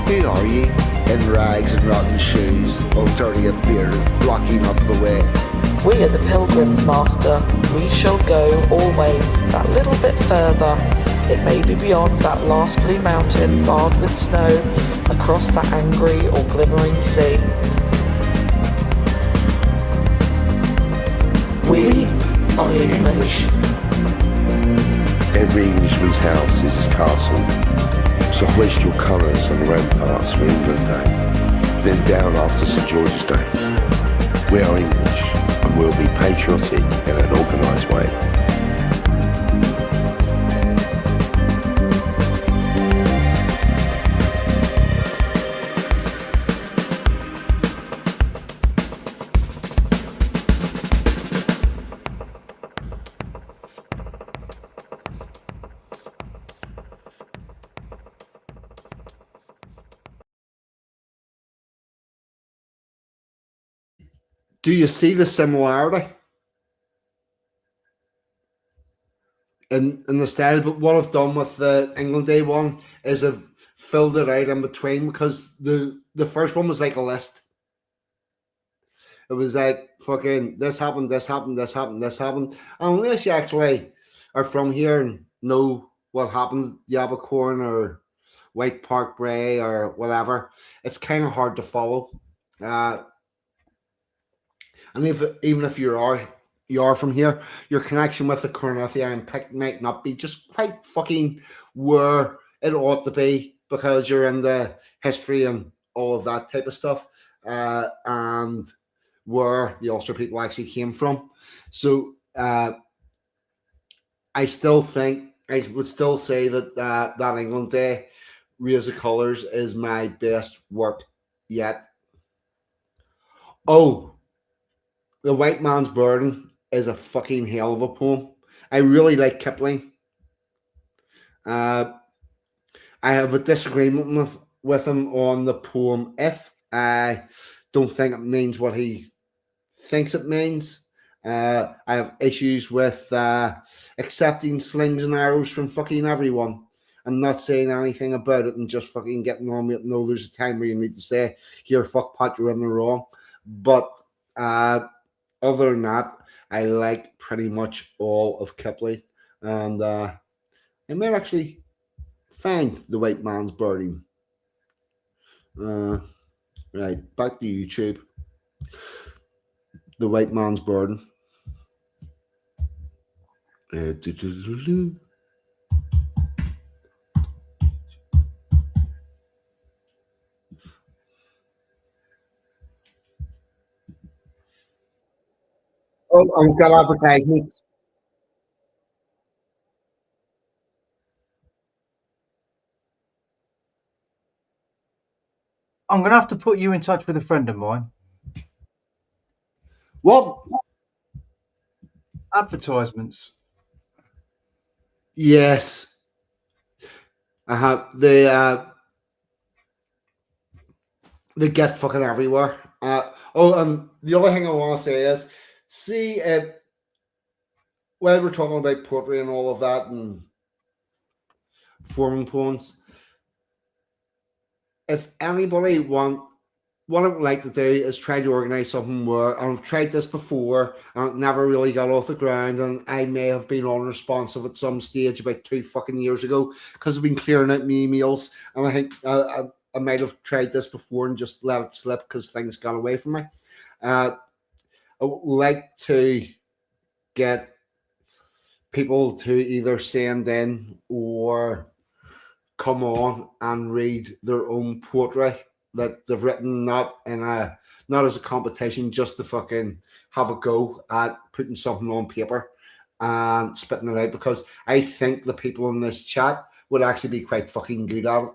Who are ye? In rags and rotten shoes, all dirty and bearded, blocking up the way. We are the pilgrims, master. We shall go always that little bit further. It may be beyond that last blue mountain barred with snow, across that angry or glimmering sea. We are the English. Every Englishman's house is his castle. So hoist your colours on the ramparts for England Day. Then down after St George's Day. We are English, and we'll be patriotic in an organised way. Do you see the similarity in the style? But what I've done with the England Day one is I've filled it out in between, because the first one was like a list. It was like fucking this happened, this happened, this happened, this happened. And unless you actually are from here and know what happened, Yabacorn or White Park Bray or whatever, it's kind of hard to follow. And even if you are from here, your connection with the Corinthian pick might not be just quite fucking where it ought to be, because you're in the history and all of that type of stuff, and where the Ulster people actually came from. So I would still say that that England Day Raise the Colours is my best work yet. Oh, The White Man's Burden is a fucking hell of a poem. I really like Kipling. I have a disagreement with him on the poem If. I don't think it means what he thinks it means. I have issues with accepting slings and arrows from fucking everyone and not saying anything about it and just fucking getting on with it. No, there's a time where you need to say, here, fuck Pat, you're in the wrong. But other than that, I like pretty much all of Kipling, and I may actually find The White Man's Burden. Right, back to YouTube. The White Man's Burden. Oh, I've got advertisements. I'm going to have to put you in touch with a friend of mine. What? Advertisements. Yes. I have. They get fucking everywhere. And the other thing I want to say is, see, while we're talking about poetry and all of that and forming poems, if anybody what I would like to do is try to organise something where I've tried this before and it never really got off the ground, and I may have been unresponsive at some stage about 2 fucking years ago because I've been clearing out my emails, and I think I might have tried this before and just let it slip because things got away from me. I would like to get people to either send in or come on and read their own poetry that they've written, not as a competition, just to fucking have a go at putting something on paper and spitting it out, because I think the people in this chat would actually be quite fucking good at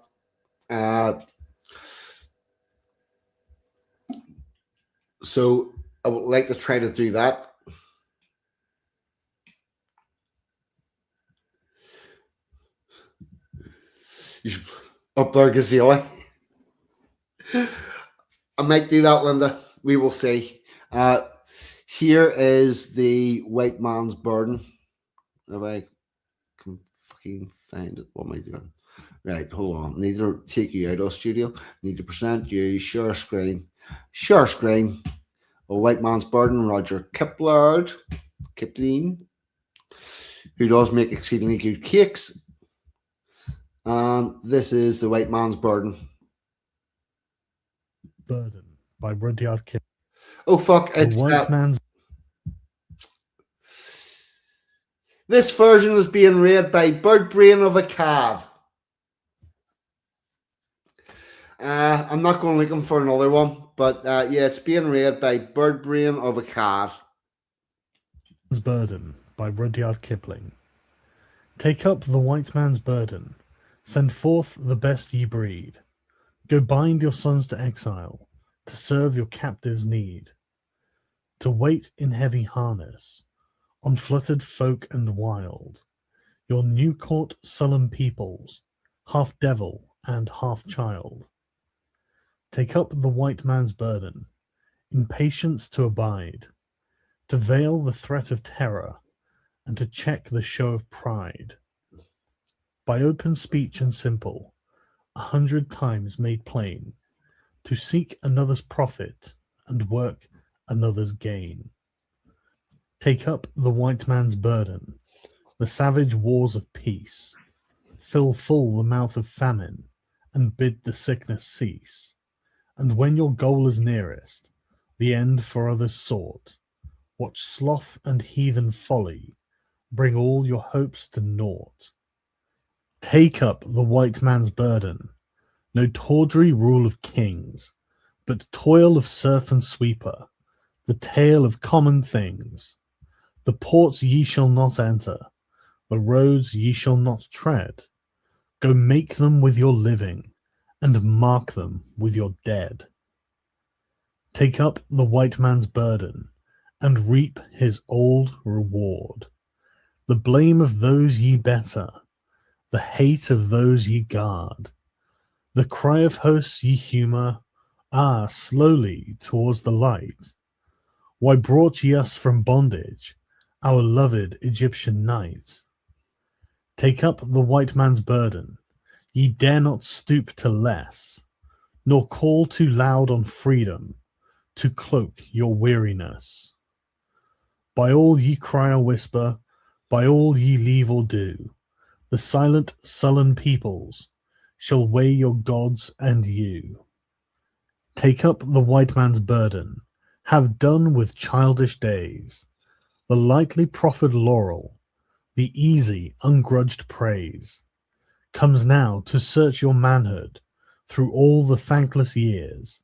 it. So I would like to try to do that. You should up there, Gazelle. I might do that, Linda. We will see. Here is the white man's burden. If I can fucking find it, what am I doing? Right, hold on. Need to take you out of studio. Need to present you. Share screen. Share screen. A white man's burden. Roger Kipling, who does make exceedingly good cakes. And this is the white man's burden. Burden by Rudyard Kipling. Oh fuck! It's white man's. This version is being read by Bird Brain of a Cad. I'm not going looking for another one, but yeah, it's being read by Bird Brain of a Cad. Burden by Rudyard Kipling. Take up the white man's burden. Send forth the best ye breed. Go bind your sons to exile, to serve your captives' need. To wait in heavy harness, on fluttered folk and wild, your new caught sullen peoples, half devil and half child. Take up the white man's burden, in patience to abide, to veil the threat of terror, and to check the show of pride. By open speech and simple, 100 times made plain, to seek another's profit and work another's gain. Take up the white man's burden, the savage wars of peace, fill full the mouth of famine, and bid the sickness cease. And when your goal is nearest, the end for others sought, watch sloth and heathen folly, bring all your hopes to naught. Take up the white man's burden, no tawdry rule of kings, but toil of serf and sweeper, the tale of common things. The ports ye shall not enter, the roads ye shall not tread. Go make them with your living, and mark them with your dead. Take up the white man's burden, and reap his old reward. The blame of those ye better, the hate of those ye guard, the cry of hosts ye humour, slowly towards the light. Why brought ye us from bondage, our loved Egyptian night? Take up the white man's burden, ye dare not stoop to less, nor call too loud on freedom, to cloak your weariness. By all ye cry or whisper, by all ye leave or do, the silent, sullen peoples shall weigh your gods and you. Take up the white man's burden, have done with childish days, the lightly proffered laurel, the easy, ungrudged praise, comes now to search your manhood through all the thankless years,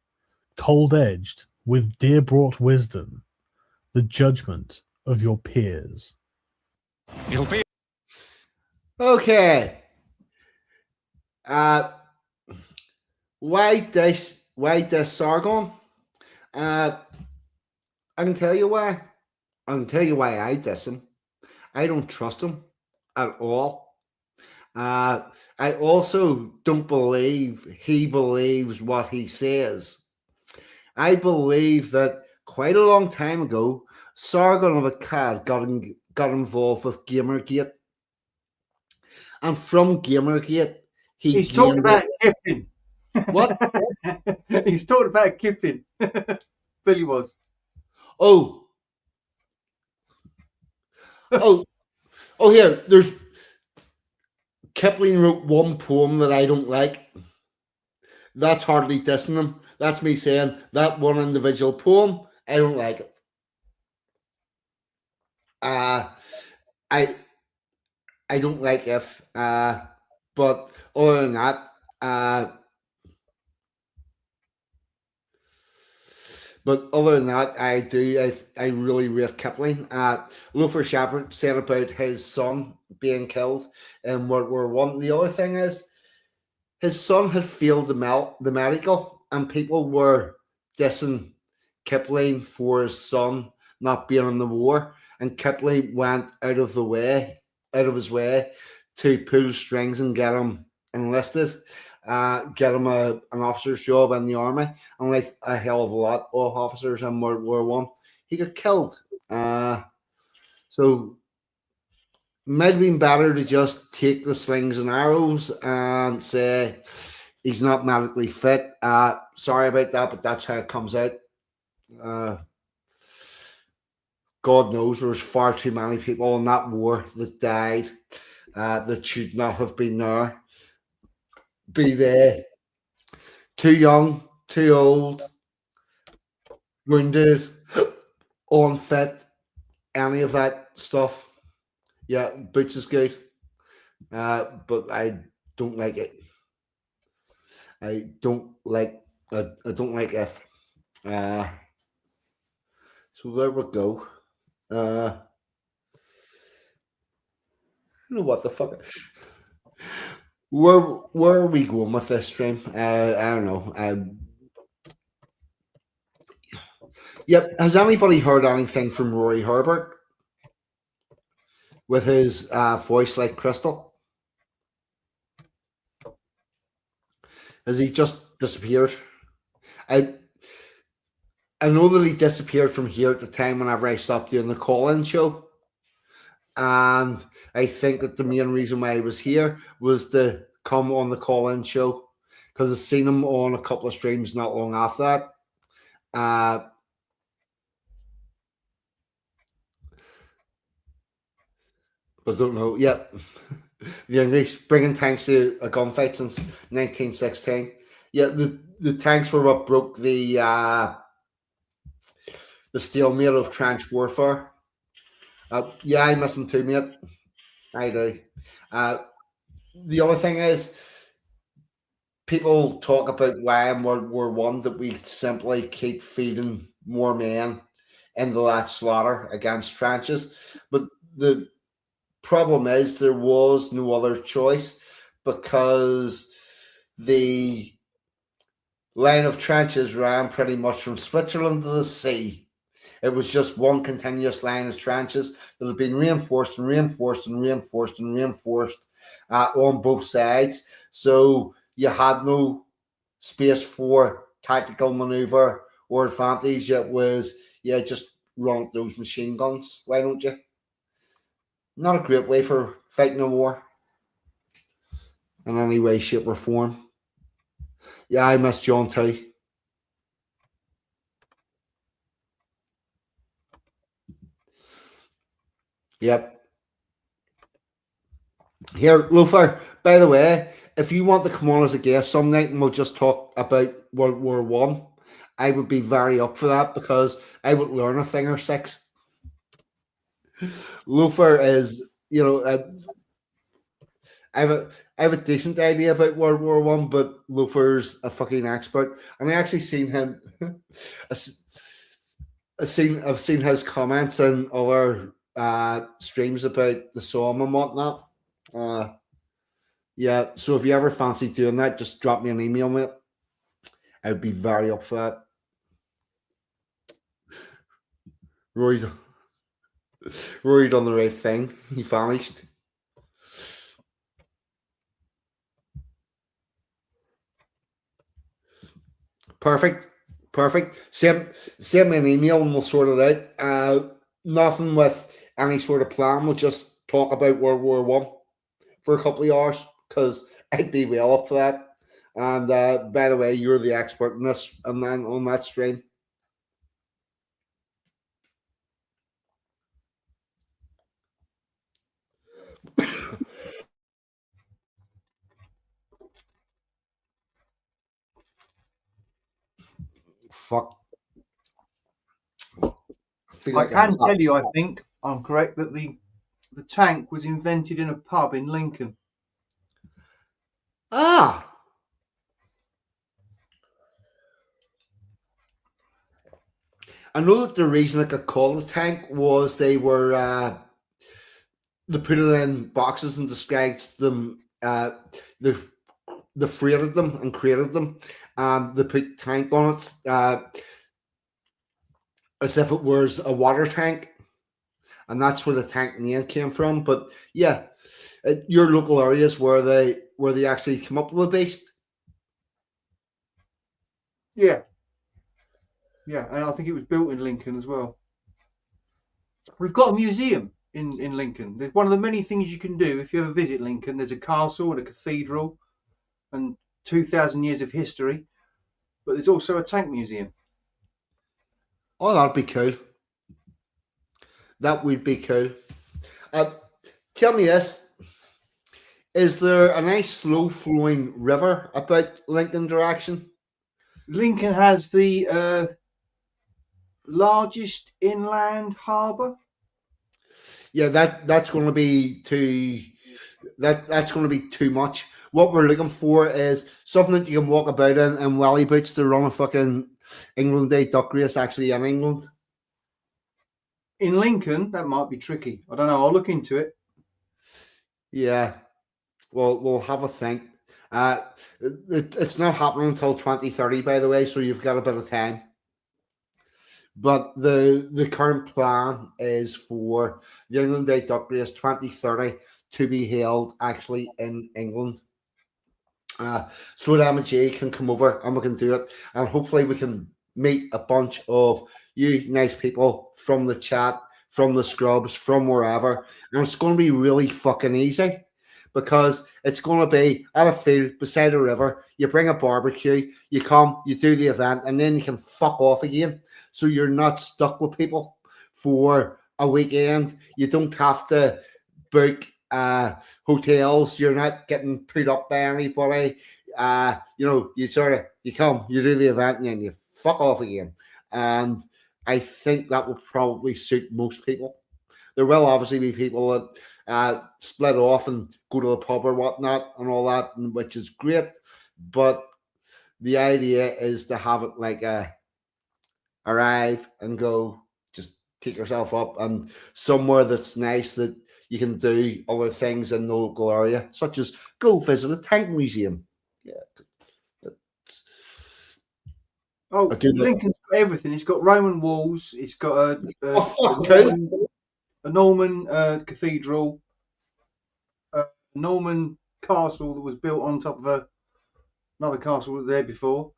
cold-edged with dear-brought wisdom, the judgment of your peers. It'll be okay. Why this Sargon? I can tell you why. I can tell you why I diss him. I don't trust him at all. I also don't believe he believes what he says. I believe that quite a long time ago, Sargon of Akkad got involved with Gamergate. And from Gamergate, he's talking about Kipling. What? He was talking about Kipling. Billy was. Oh, oh, oh! Here, there's Kipling wrote one poem that I don't like. That's hardly dissing him. That's me saying that one individual poem, I don't like it. Uh I I don't like if but other than that, I do. I really rate Kipling. Lothar Shepard said about his son being killed in World War One. The other thing is, his son had failed the medical, and people were dissing Kipling for his son not being in the war. And Kipling went out of his way to pull strings and get him enlisted, get him an officer's job in the army. And like a hell of a lot of officers in World War One, he got killed. So might have been better to just take the slings and arrows and say he's not medically fit. Sorry about that, but that's how it comes out. God knows there was far too many people in that war that died that should not have been there. Be they too young, too old, wounded, unfit, any of that stuff. Yeah, Boots is good, but I don't like it. I don't like F. So there we go. I don't know what the fuck. Where are we going with this stream? I don't know. Yep. Has anybody heard anything from Rory Herbert with his voice like crystal? Has he just disappeared? I know that he disappeared from here at the time whenever I stopped doing the call-in show. And I think that the main reason why he was here was to come on the call-in show, because I've seen him on a couple of streams not long after that. But don't know. Yep. The English bringing tanks to a gunfight since 1916. Yeah, the tanks were what broke the stalemate of trench warfare. Yeah, I miss them too, mate. I do. The other thing is, people talk about why in World War One that we simply keep feeding more men into that slaughter against trenches, but the problem is there was no other choice, because the line of trenches ran pretty much from Switzerland to the sea. It was just one continuous line of trenches that had been reinforced and reinforced and reinforced and reinforced on both sides. So you had no space for tactical maneuver or advantage. It was, just run at those machine guns. Why don't you? Not a great way for fighting a war in any way, shape, or form. Yeah, I miss John too. Yep. Here, Lothar, by the way, if you want to come on as a guest some night and we'll just talk about World War One, I would be very up for that, because I would learn a thing or six. Lothar is, I have a decent idea about World War One, but Lofar's a fucking expert, and I actually seen him. I've seen his comments in other streams about the Somme and whatnot. Yeah, so if you ever fancy doing that, just drop me an email, mate. I would be very up for that. Rory done the right thing. He vanished. Perfect. Send me an email and we'll sort it out. Nothing with any sort of plan. We'll just talk about World War One for a couple of hours, because I'd be well up for that. And by the way, you're the expert in this and then on that stream. Fuck. I can tell you, I think I'm correct, that the tank was invented in a pub in Lincoln. Ah. I know that the reason it got called a tank was they put it in boxes and disguised them. They freighted them and created them, and they put tank on it as if it was a water tank, and that's where the tank name came from. But yeah, your local areas where they actually come up with the beast. Yeah, and I think it was built in Lincoln as well. We've got a museum in Lincoln. There's one of the many things you can do if you ever visit Lincoln. There's a castle and a cathedral and 2,000 years of history, but there's also a tank museum. Oh, that'd be cool. That would be cool. Tell me this. Is there a nice slow-flowing river about Lincoln direction? Lincoln has the largest inland harbour. Yeah, that's going to be that's going to be too much. What we're looking for is something that you can walk about in and welly boots to run a fucking England Day duck race actually in England. In Lincoln, that might be tricky. I don't know. I'll look into it. Yeah. Well, we'll have a think. It's not happening until 2030, by the way, so you've got a bit of time. But the current plan is for the England Day Duck Race 2030 to be held actually in England. So that Emma J can come over and we can do it, and hopefully we can meet a bunch of you nice people from the chat, from the scrubs, from wherever, and it's going to be really fucking easy. Because it's going to be at a field beside a river. You bring a barbecue, you come, you do the event, and then you can fuck off again. So you're not stuck with people for a weekend. You don't have to book hotels. You're not getting put up by anybody. You come, you do the event, and then you fuck off again. And I think that will probably suit most people. There will obviously be people that split off and go to the pub or whatnot and all that, which is great. But the idea is to have it like arrive and go, just take yourself up and somewhere that's nice that you can do other things in the local area, such as go visit a tank museum. Yeah. Lincoln's got everything. It's got Roman walls. It's got a Norman cathedral, a Norman castle that was built on top of another castle that was there before.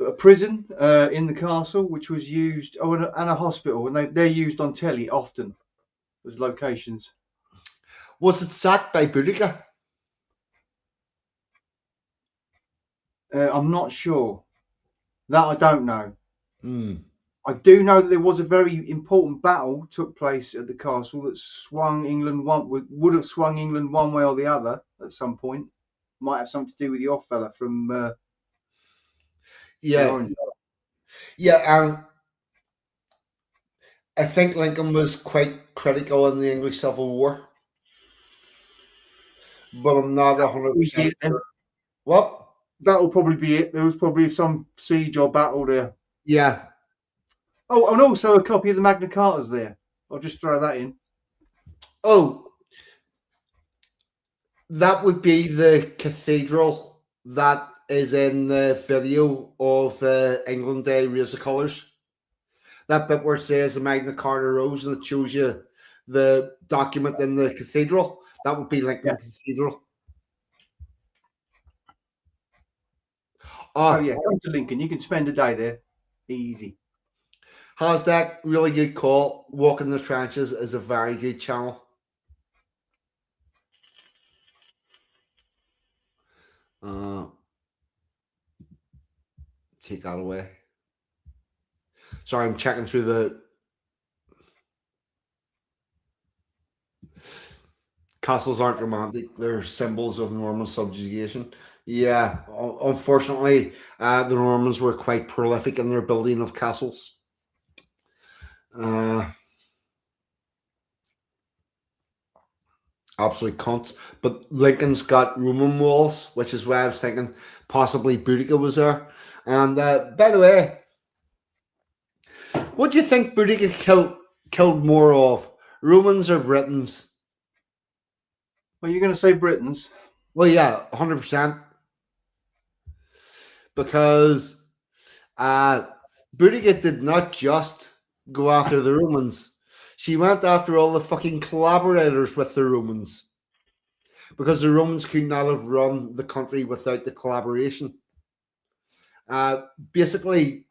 A prison in the castle, which was used, and a hospital, and they're used on telly often as locations. Was it sacked by Boudica? I'm not sure. That I don't know. I do know that there was a very important battle took place at the castle that would have swung England one way or the other at some point. Might have something to do with the off fella from Yeah. I think Lincoln was quite critical in the English Civil War, but I'm not 100% sure. What? That'll probably be it. There was probably some siege or battle there. Yeah. Oh, and also a copy of the Magna Carta's there. I'll just throw that in. Oh, that would be the cathedral that is in the video of the England Day Race of Colours. That bit where it says the Magna Carta rose and it shows you the document in the cathedral. That would be Lincoln Cathedral. Oh yeah, come to Lincoln. You can spend a day there. Easy. Hashtag really good call. Walking the Trenches is a very good channel. Uh, take that away. Sorry, I'm checking through the castles aren't romantic. They're symbols of Norman subjugation. Yeah, unfortunately, the Normans were quite prolific in their building of castles. Uh, Absolute cunts. But Lincoln's got Roman walls, which is why I was thinking possibly Boudica was there. And by the way, what do you think Boudica killed more of, Romans or Britons? Well, you're going to say Britons? Well, yeah, 100%. Because Boudica did not just go after the Romans. She went after all the fucking collaborators with the Romans. Because the Romans could not have run the country without the collaboration. Basically,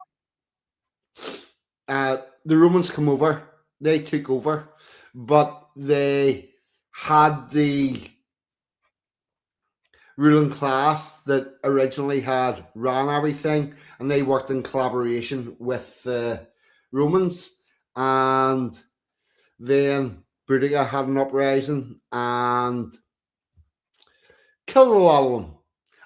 the Romans come over, they took over, but they had the ruling class that originally had ran everything, and they worked in collaboration with the Romans. And then Boudica had an uprising and killed a lot of them.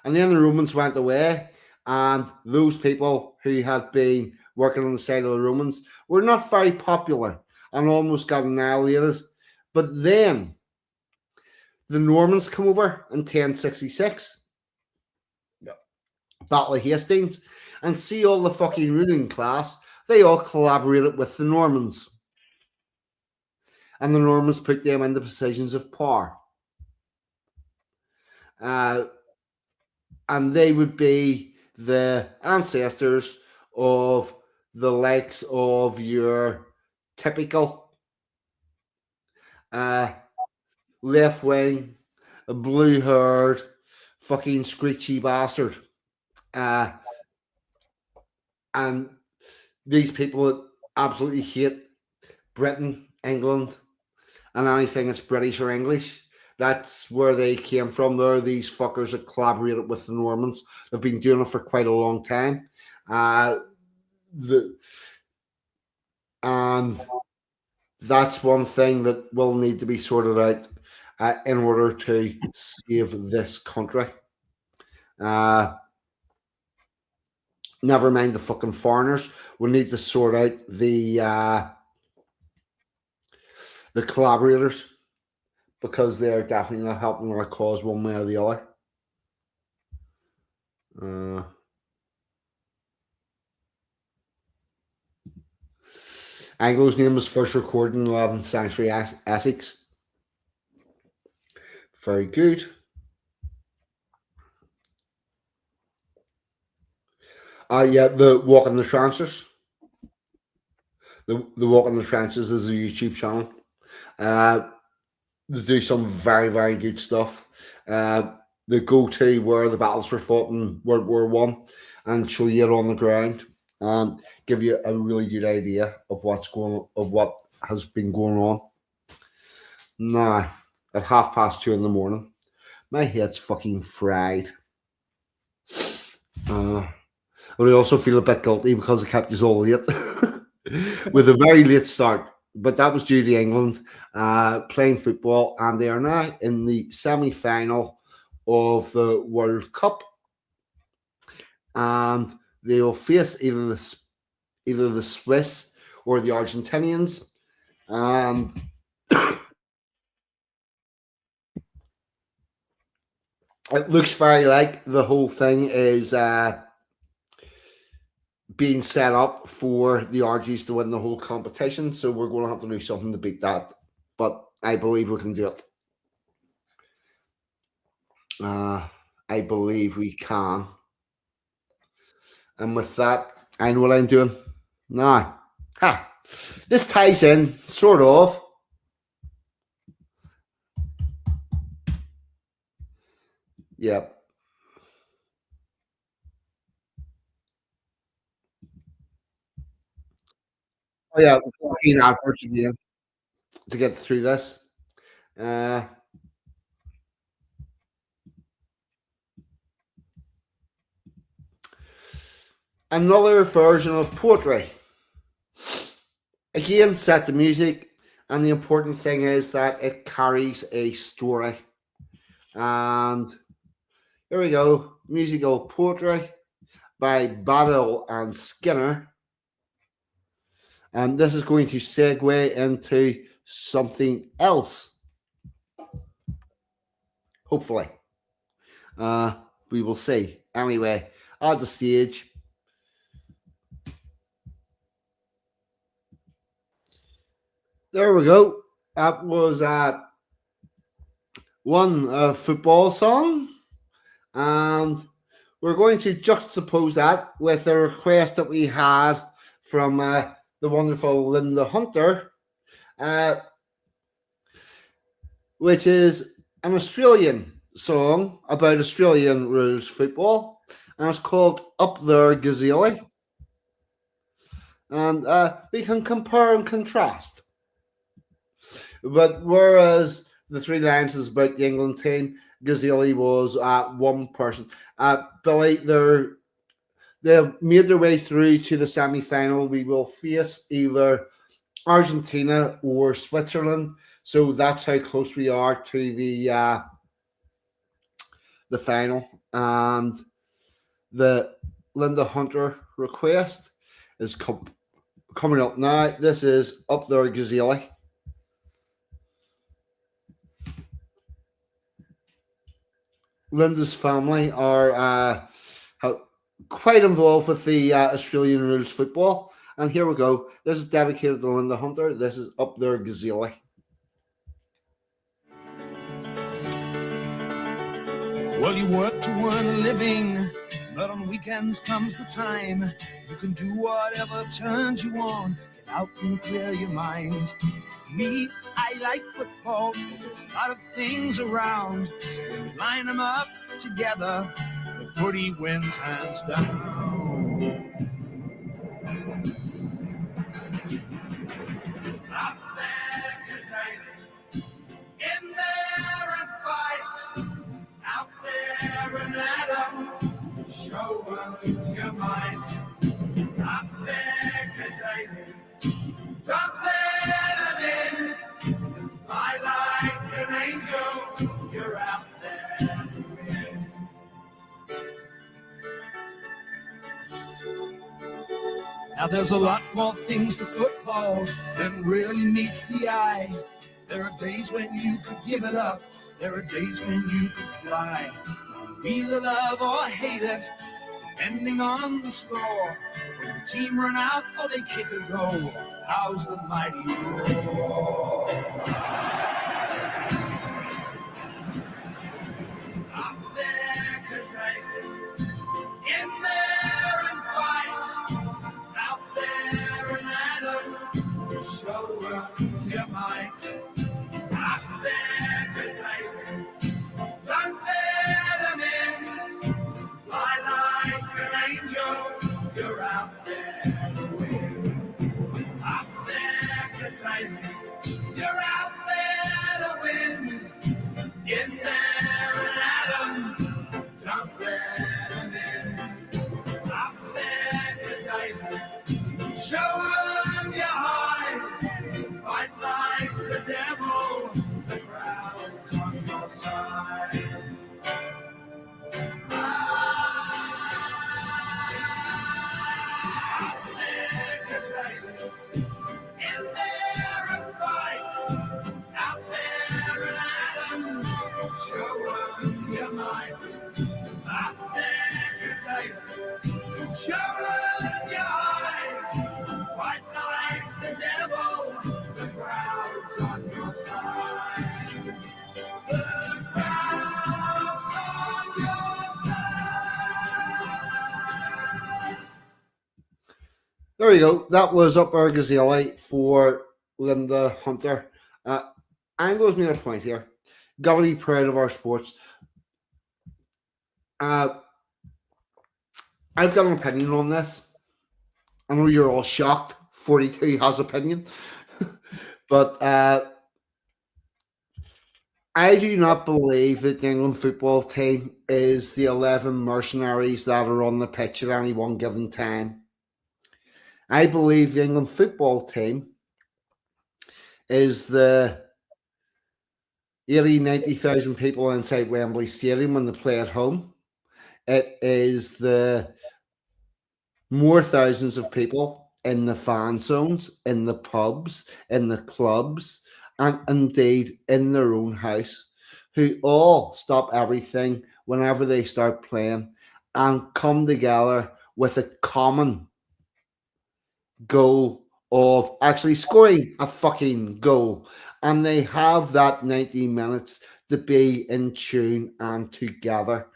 And then the Romans went away, and those people who had been working on the side of the Romans were not very popular and almost got annihilated. But then the Normans come over in 1066, Battle of Hastings, and see all the fucking ruling class. They all collaborated with the Normans. And the Normans put them in the positions of power. And they would be the ancestors of the likes of your typical left wing, blue haired, fucking screechy bastard. And these people that absolutely hate Britain, England, and anything that's British or English. That's where they came from. They're these fuckers that collaborated with the Normans. They've been doing it for quite a long time. And that's one thing that will need to be sorted out in order to save this country. Never mind the fucking foreigners. We need to sort out the collaborators, because they're definitely not helping our cause one way or the other. Anglo's name was first recorded in 11th century Essex. Very good. Yeah, the Walk in the Trenches. The Walk in the Trenches is a YouTube channel. They do some very, very good stuff. They go to where the battles were fought in World War One and show you it on the ground and give you a really good idea of what has been going on. Now, at 2:30 in the morning, my head's fucking fried. But I also feel a bit guilty because I kept you all late with a very late start. But that was due to England playing football, and they are now in the semi-final of the World Cup, and they will face either the Swiss or the Argentinians, and it looks very like the whole thing is being set up for the Argies to win the whole competition. So we're going to have to do something to beat that. But I believe we can do it. I believe we can. And with that, I know what I'm doing. Now, this ties in, sort of. Yep. Oh yeah, 14 adverts again to get through this. another version of poetry. Again, set the music, and the important thing is that it carries a story. And here we go, musical poetry by Battle and Skinner. And this is going to segue into something else. Hopefully. We will see. Anyway, at the stage. There we go. That was one football song. And we're going to juxtapose that with a request that we had from the wonderful Linda Hunter, which is an Australian song about Australian rules football, and it's called Up There Gazelle. And we can compare and contrast. But whereas the three lines is about the England team, Gazelle was one person. Billy, they've made their way through to the semi-final. We will face either Argentina or Switzerland, so that's how close we are to the final. And the Linda Hunter request is coming up now. This is Up There Gazelle. Linda's family are quite involved with the Australian rules football. And here we go. This is dedicated to Linda Hunter. This is Up There Gazelle. Well, you work to earn a living, but on weekends comes the time you can do whatever turns you on. Get out and clear your mind. Me, I like football. There's a lot of things around. When you line them up together, the footy wins hands down. Up there, Gazelle, in there and fight. Out there and Adam, show them your might. Up there, Gazelle, don't let them in. Fly like an angel, you're out there to win. Now there's a lot more things to football than really meets the eye. There are days when you could give it up. There are days when you could fly. Either love or hate it, depending on the score. When the team run out or they kick a goal, how's the mighty roar? Up there, Gazelle, in there and fight. Out there and Adam, show them your might. Up there, Gazelle, don't let them in. Fly like an angel, you're out there to win. Up there, Gazelle, you're out there to win. In there and Adam, don't let them in. Up there, Gazelle, show them your hide. Fight like the devil, the crowd's on your side. Up there, Gazelle, in there and fight. Out there and Adam, show them your might. Up there, Gazelle, show them your hide. Fight like the devil, the crowd's on your side. The crowd's on your side. There we go. That was Up There Gazelle for Linda Hunter. Anglo's made a point here. Got to be proud of our sports. I've got an opinion on this. I know you're all shocked. 42 has opinion. But I do not believe that the England football team is the 11 mercenaries that are on the pitch at any one given time. I believe the England football team is the 80, 90,000 people inside Wembley Stadium when they play at home. It is the more thousands of people in the fan zones, in the pubs, in the clubs, and indeed in their own house, who all stop everything whenever they start playing and come together with a common goal of actually scoring a fucking goal. And they have that 90 minutes to be in tune and together.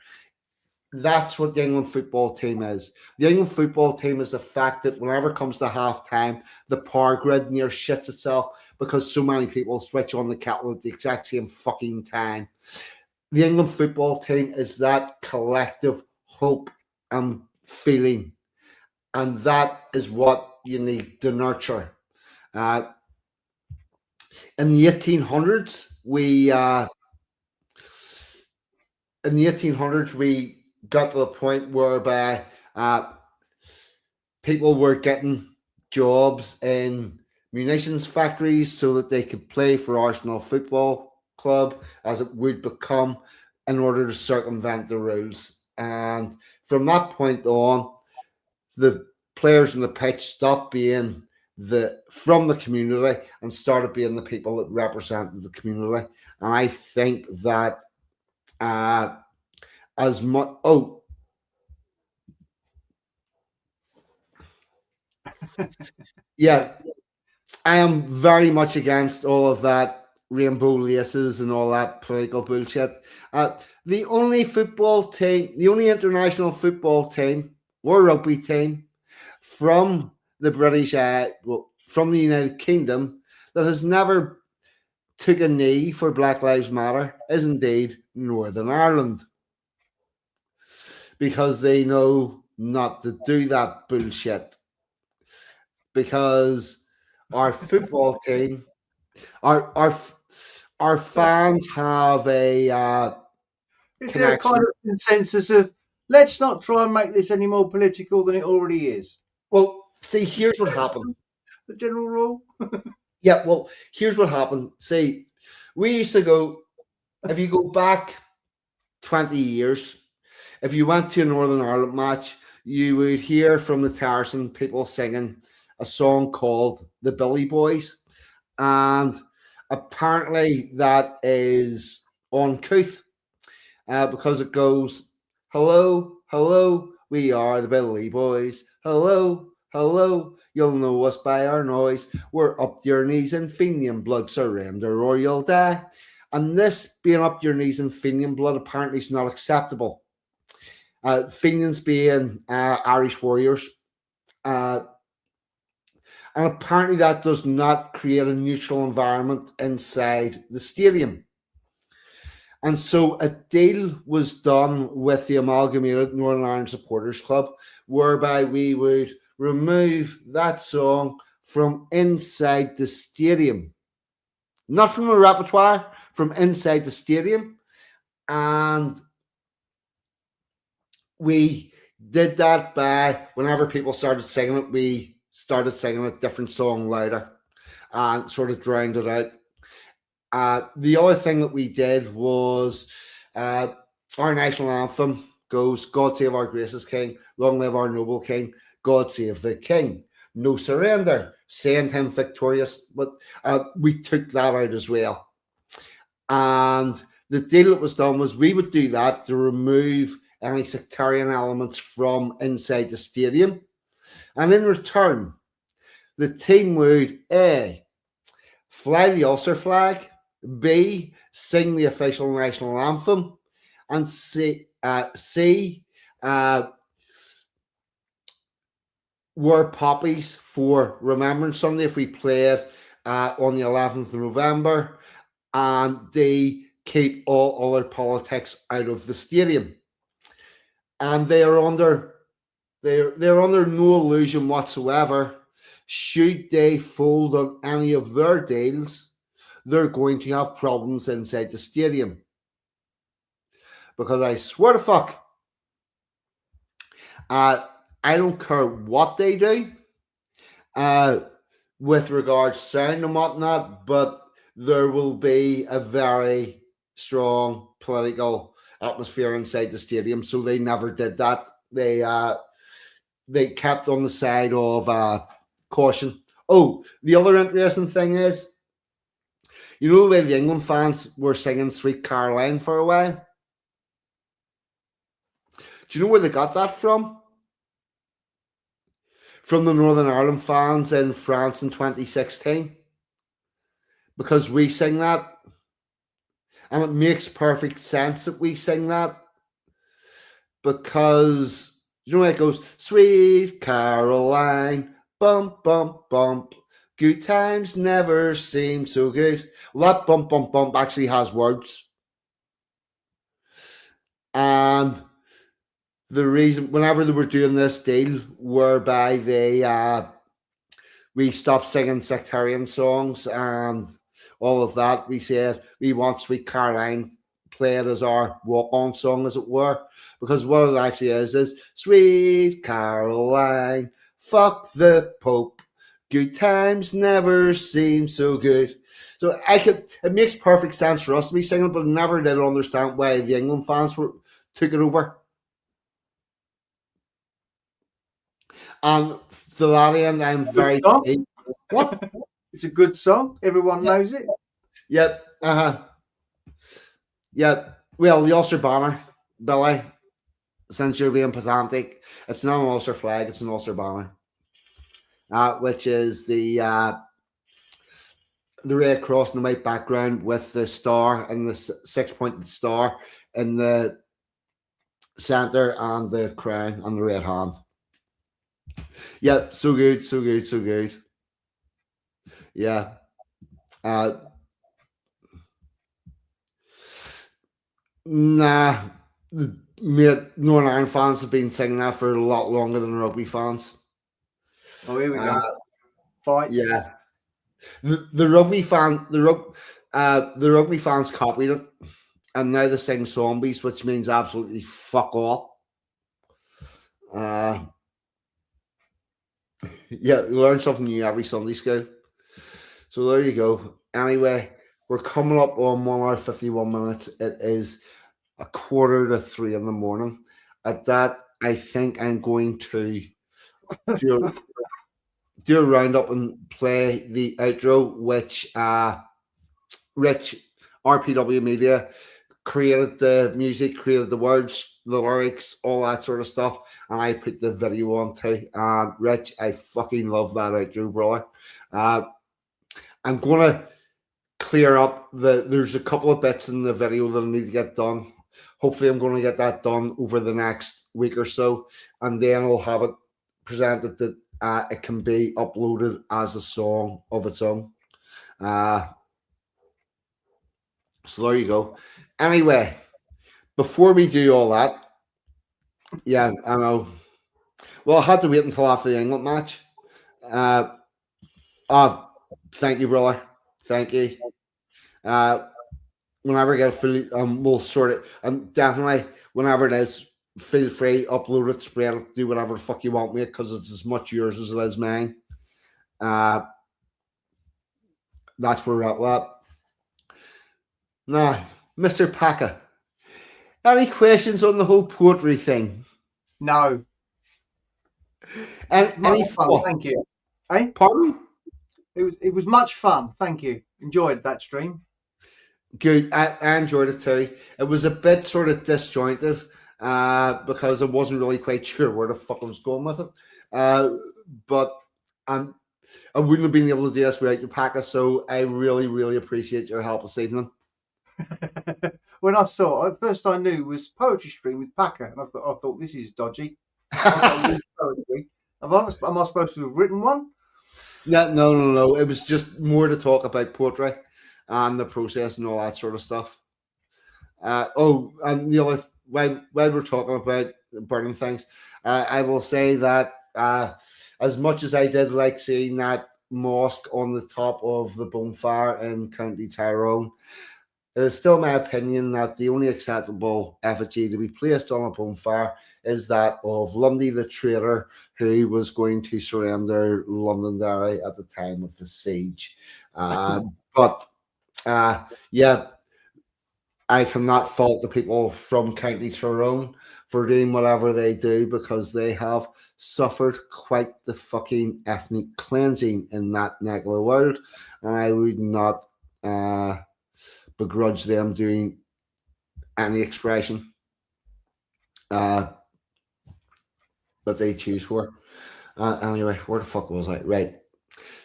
That's what the England football team is. The England football team is the fact that whenever it comes to half time, the power grid near shits itself because so many people switch on the kettle at the exact same fucking time. The England football team is that collective hope and feeling. And that is what you need to nurture. In the 1800s, we got to the point whereby people were getting jobs in munitions factories so that they could play for Arsenal Football Club, as it would become, in order to circumvent the rules. And from that point on, the players on the pitch stopped being from the community and started being the people that represented the community. And I think that as much yeah, I am very much against all of that rainbow laces and all that political bullshit. The only international football team or rugby team from the British, from the United Kingdom that has never took a knee for Black Lives Matter is indeed Northern Ireland, because they know not to do that bullshit. Because our football team, our fans have a is there a kind of consensus of let's not try and make this any more political than it already is? Well, see, here's what happened. The general rule. Yeah, well, here's what happened. See, we used to go, if you go back 20 years, if you went to a Northern Ireland match, you would hear from the terrace and people singing a song called The Billy Boys. And apparently that is uncouth because it goes, hello, hello, we are the Billy Boys. Hello, hello, you'll know us by our noise. We're up to your knees in Fenian blood, surrender or you'll die. And this being up to your knees in Fenian blood apparently is not acceptable. Fenians being Irish warriors. And apparently that does not create a neutral environment inside the stadium. And so a deal was done with the Amalgamated Northern Ireland Supporters Club, whereby we would remove that song from inside the stadium. Not from a repertoire, from inside the stadium. And we did that by, whenever people started singing it, we started singing a different song louder and sort of drowned it out. The other thing that we did was our national anthem goes, God save our gracious King, long live our noble King, God save the King, no surrender, send him victorious. But we took that out as well. And the deal that was done was we would do that to remove any sectarian elements from inside the stadium. And in return, the team would A, fly the Ulster flag, B, sing the official national anthem, and C, wear poppies for Remembrance Sunday if we played on the 11th of November, and D, keep all other politics out of the stadium. And they're under no illusion whatsoever, should they fold on any of their deals, they're going to have problems inside the stadium. Because I swear to fuck, I don't care what they do with regards to sound and whatnot, but there will be a very strong political atmosphere inside the stadium. So they never did that. They kept on the side of caution. Oh, the other interesting thing is, you know the way the England fans were singing Sweet Caroline for a while? Do you know where they got that from? From the Northern Ireland fans in France in 2016. Because we sing that. And it makes perfect sense that we sing that. Because, you know, it goes, Sweet Caroline, bump, bump, bump. Good times never seem so good. Well, that bump, bump, bump actually has words. And the reason, whenever they were doing this deal, whereby we stopped singing sectarian songs and all of that, we said we want Sweet Caroline played as our walk-on song, as it were, because what it actually is Sweet Caroline, fuck the Pope, good times never seem so good. So it makes perfect sense for us to be singing, but I never did understand why the England fans took it over. And to that end, I'm very... What? It's a good song. Everyone knows it. Yep. Yep. Well, the Ulster banner, Billy, since you're being pedantic, it's not an Ulster flag, it's an Ulster banner. Which is the red cross in the white background with the star and the six-pointed star in the centre and the crown and the red hand. Yep, so good, so good, so good. Yeah. Nah, Northern Ireland fans have been singing that for a lot longer than rugby fans. Oh, here we go. Fight. Yeah. The rugby fans copied it, and now they sing zombies, which means absolutely fuck all. Yeah, we learn something new every Sunday school. So there you go. Anyway, we're coming up on 1 hour 51 minutes. It is 2:45 in the morning. At that, I think I'm going to do a roundup and play the outro, which Rich, RPW Media, created the music, created the words, the lyrics, all that sort of stuff, and I put the video on too. Rich, I fucking love that outro, brother. I'm gonna clear up there's a couple of bits in the video that I need to get done. Hopefully I'm going to get that done over the next week or so, and then I'll have it presented that it can be uploaded as a song of its own. So there you go. Anyway, before we do all that, yeah, I know. Well, I had to wait until after the England match. Thank you, brother. Thank you. Whenever I get fully, we'll sort it. And definitely, whenever it is, feel free, upload it, spread it, do whatever the fuck you want with it, because it's as much yours as it is mine. That's where we're at with that. Now, Mr. Pakka, any questions on the whole poetry thing? No. And any fun, thank you. Hey? Pardon? It was much fun. Thank you. Enjoyed that stream. Good. I enjoyed it too. It was a bit sort of disjointed because I wasn't really quite sure where the fuck I was going with it. But I wouldn't have been able to do this without your Pakka, so I really, really appreciate your help this evening. When I saw it, first I knew was poetry stream with Pakka, and I thought this is dodgy. Am I supposed to have written one? No. It was just more to talk about poetry and the process and all that sort of stuff. And the other while we're talking about burning things, I will say that as much as I did like seeing that mosque on the top of the bonfire in County Tyrone. It is still my opinion that the only acceptable effigy to be placed on a bonfire is that of Lundy the traitor, who was going to surrender Londonderry at the time of the siege. Yeah, I cannot fault the people from County Tyrone for doing whatever they do, because they have suffered quite the fucking ethnic cleansing in that neck of the world, and I would not begrudge them doing any expression that they choose for. Anyway, where the fuck was I? Right.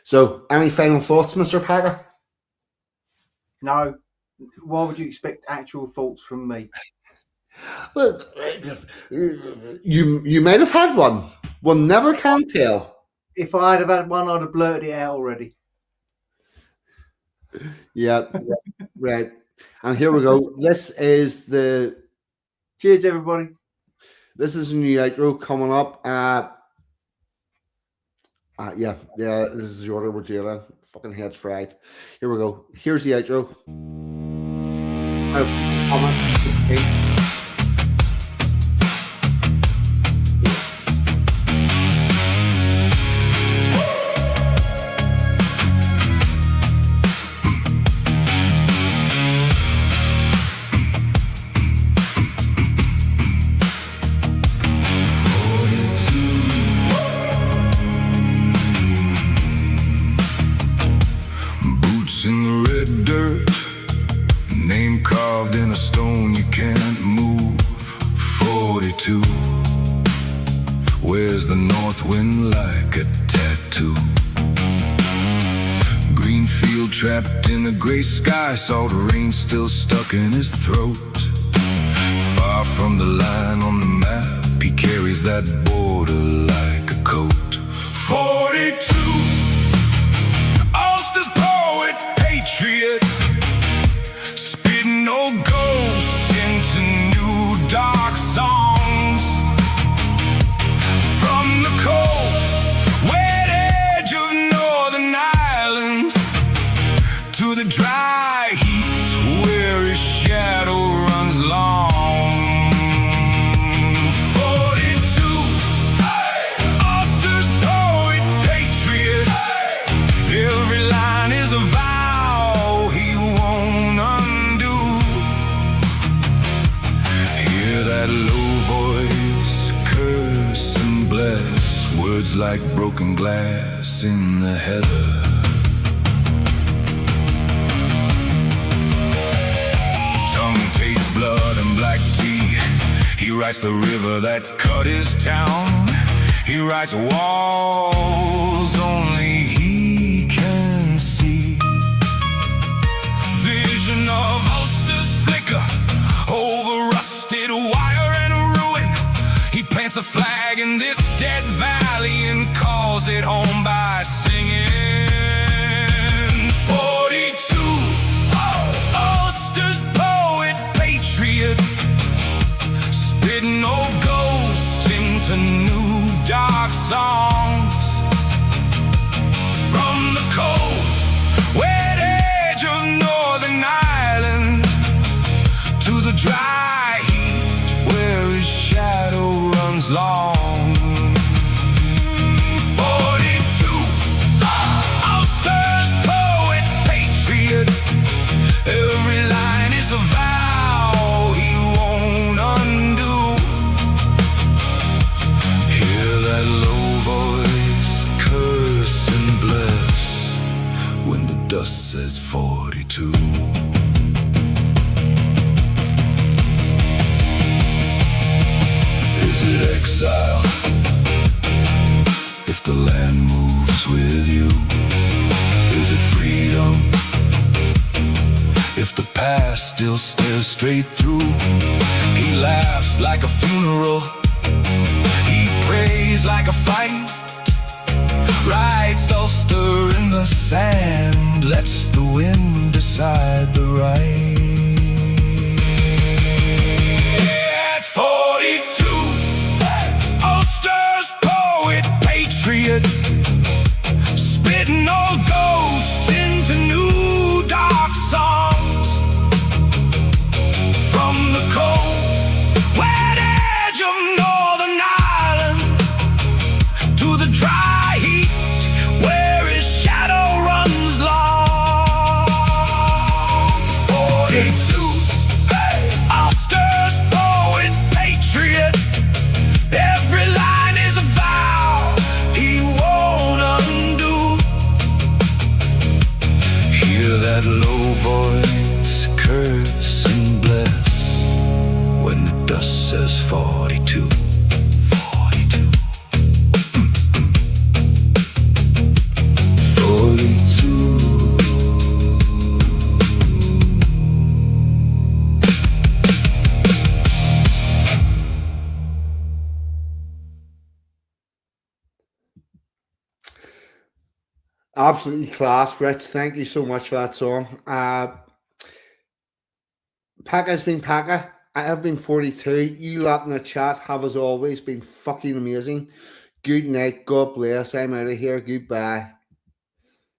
So, any final thoughts, Mr. Pakka? No. Why would you expect actual thoughts from me? Well, you might have had one. One never can tell. If I had had one, I'd have blurted it out already. Yeah, right. And here we go. This is the... Cheers, everybody. This is a new outro coming up. Yeah, this is the order we're doing. Fucking head's fried. Here we go. Here's the outro. Boots in the red dirt, name carved in a stone you can't move. 42 wears the north wind like a tattoo. Green field trapped in the gray sky, salt rain still stuck in his throat. Far from the line on the map, he carries that border like a coat. 42, Ulster's poet, patriot, spitting old ghosts into new dark songs. From the cold, wet edge of Northern Ireland to the dry heat where his shadow runs long. 42, Ulster's poet, patriot, every line is a vow he won't undo. Hear that low voice curse and bless, words like broken glass in the heather. Tongue tastes blood and black tea. He writes the river that cut his town. He writes walls only he can see. Vision of Ulster's flicker over rusted wire and ruin. He plants a flag in this dead valley and calls it home by singing. 42, Ulster's poet, patriot, spitting old ghosts into new dark songs. From the cold, wet edge of Northern Ireland to the dry heat where his shadow runs long. 42, Ulster's poet, patriot, every line is a vow he won't undo. Hear that low voice curse and bless when the dust says 42. Is it exile if the land moves with you? Is it freedom if the past still stares straight through? He laughs like a funeral, he prays like a fight, writes Ulster in the sand, lets the wind decide the right. At 42, Ulster's poet, patriot, spitting on Absolutely class, Rich. Thank you so much for that song. Pakka has been Pakka. I have been 42. You lot in the chat have, as always, been fucking amazing. Good night. God bless. I'm out of here. Goodbye.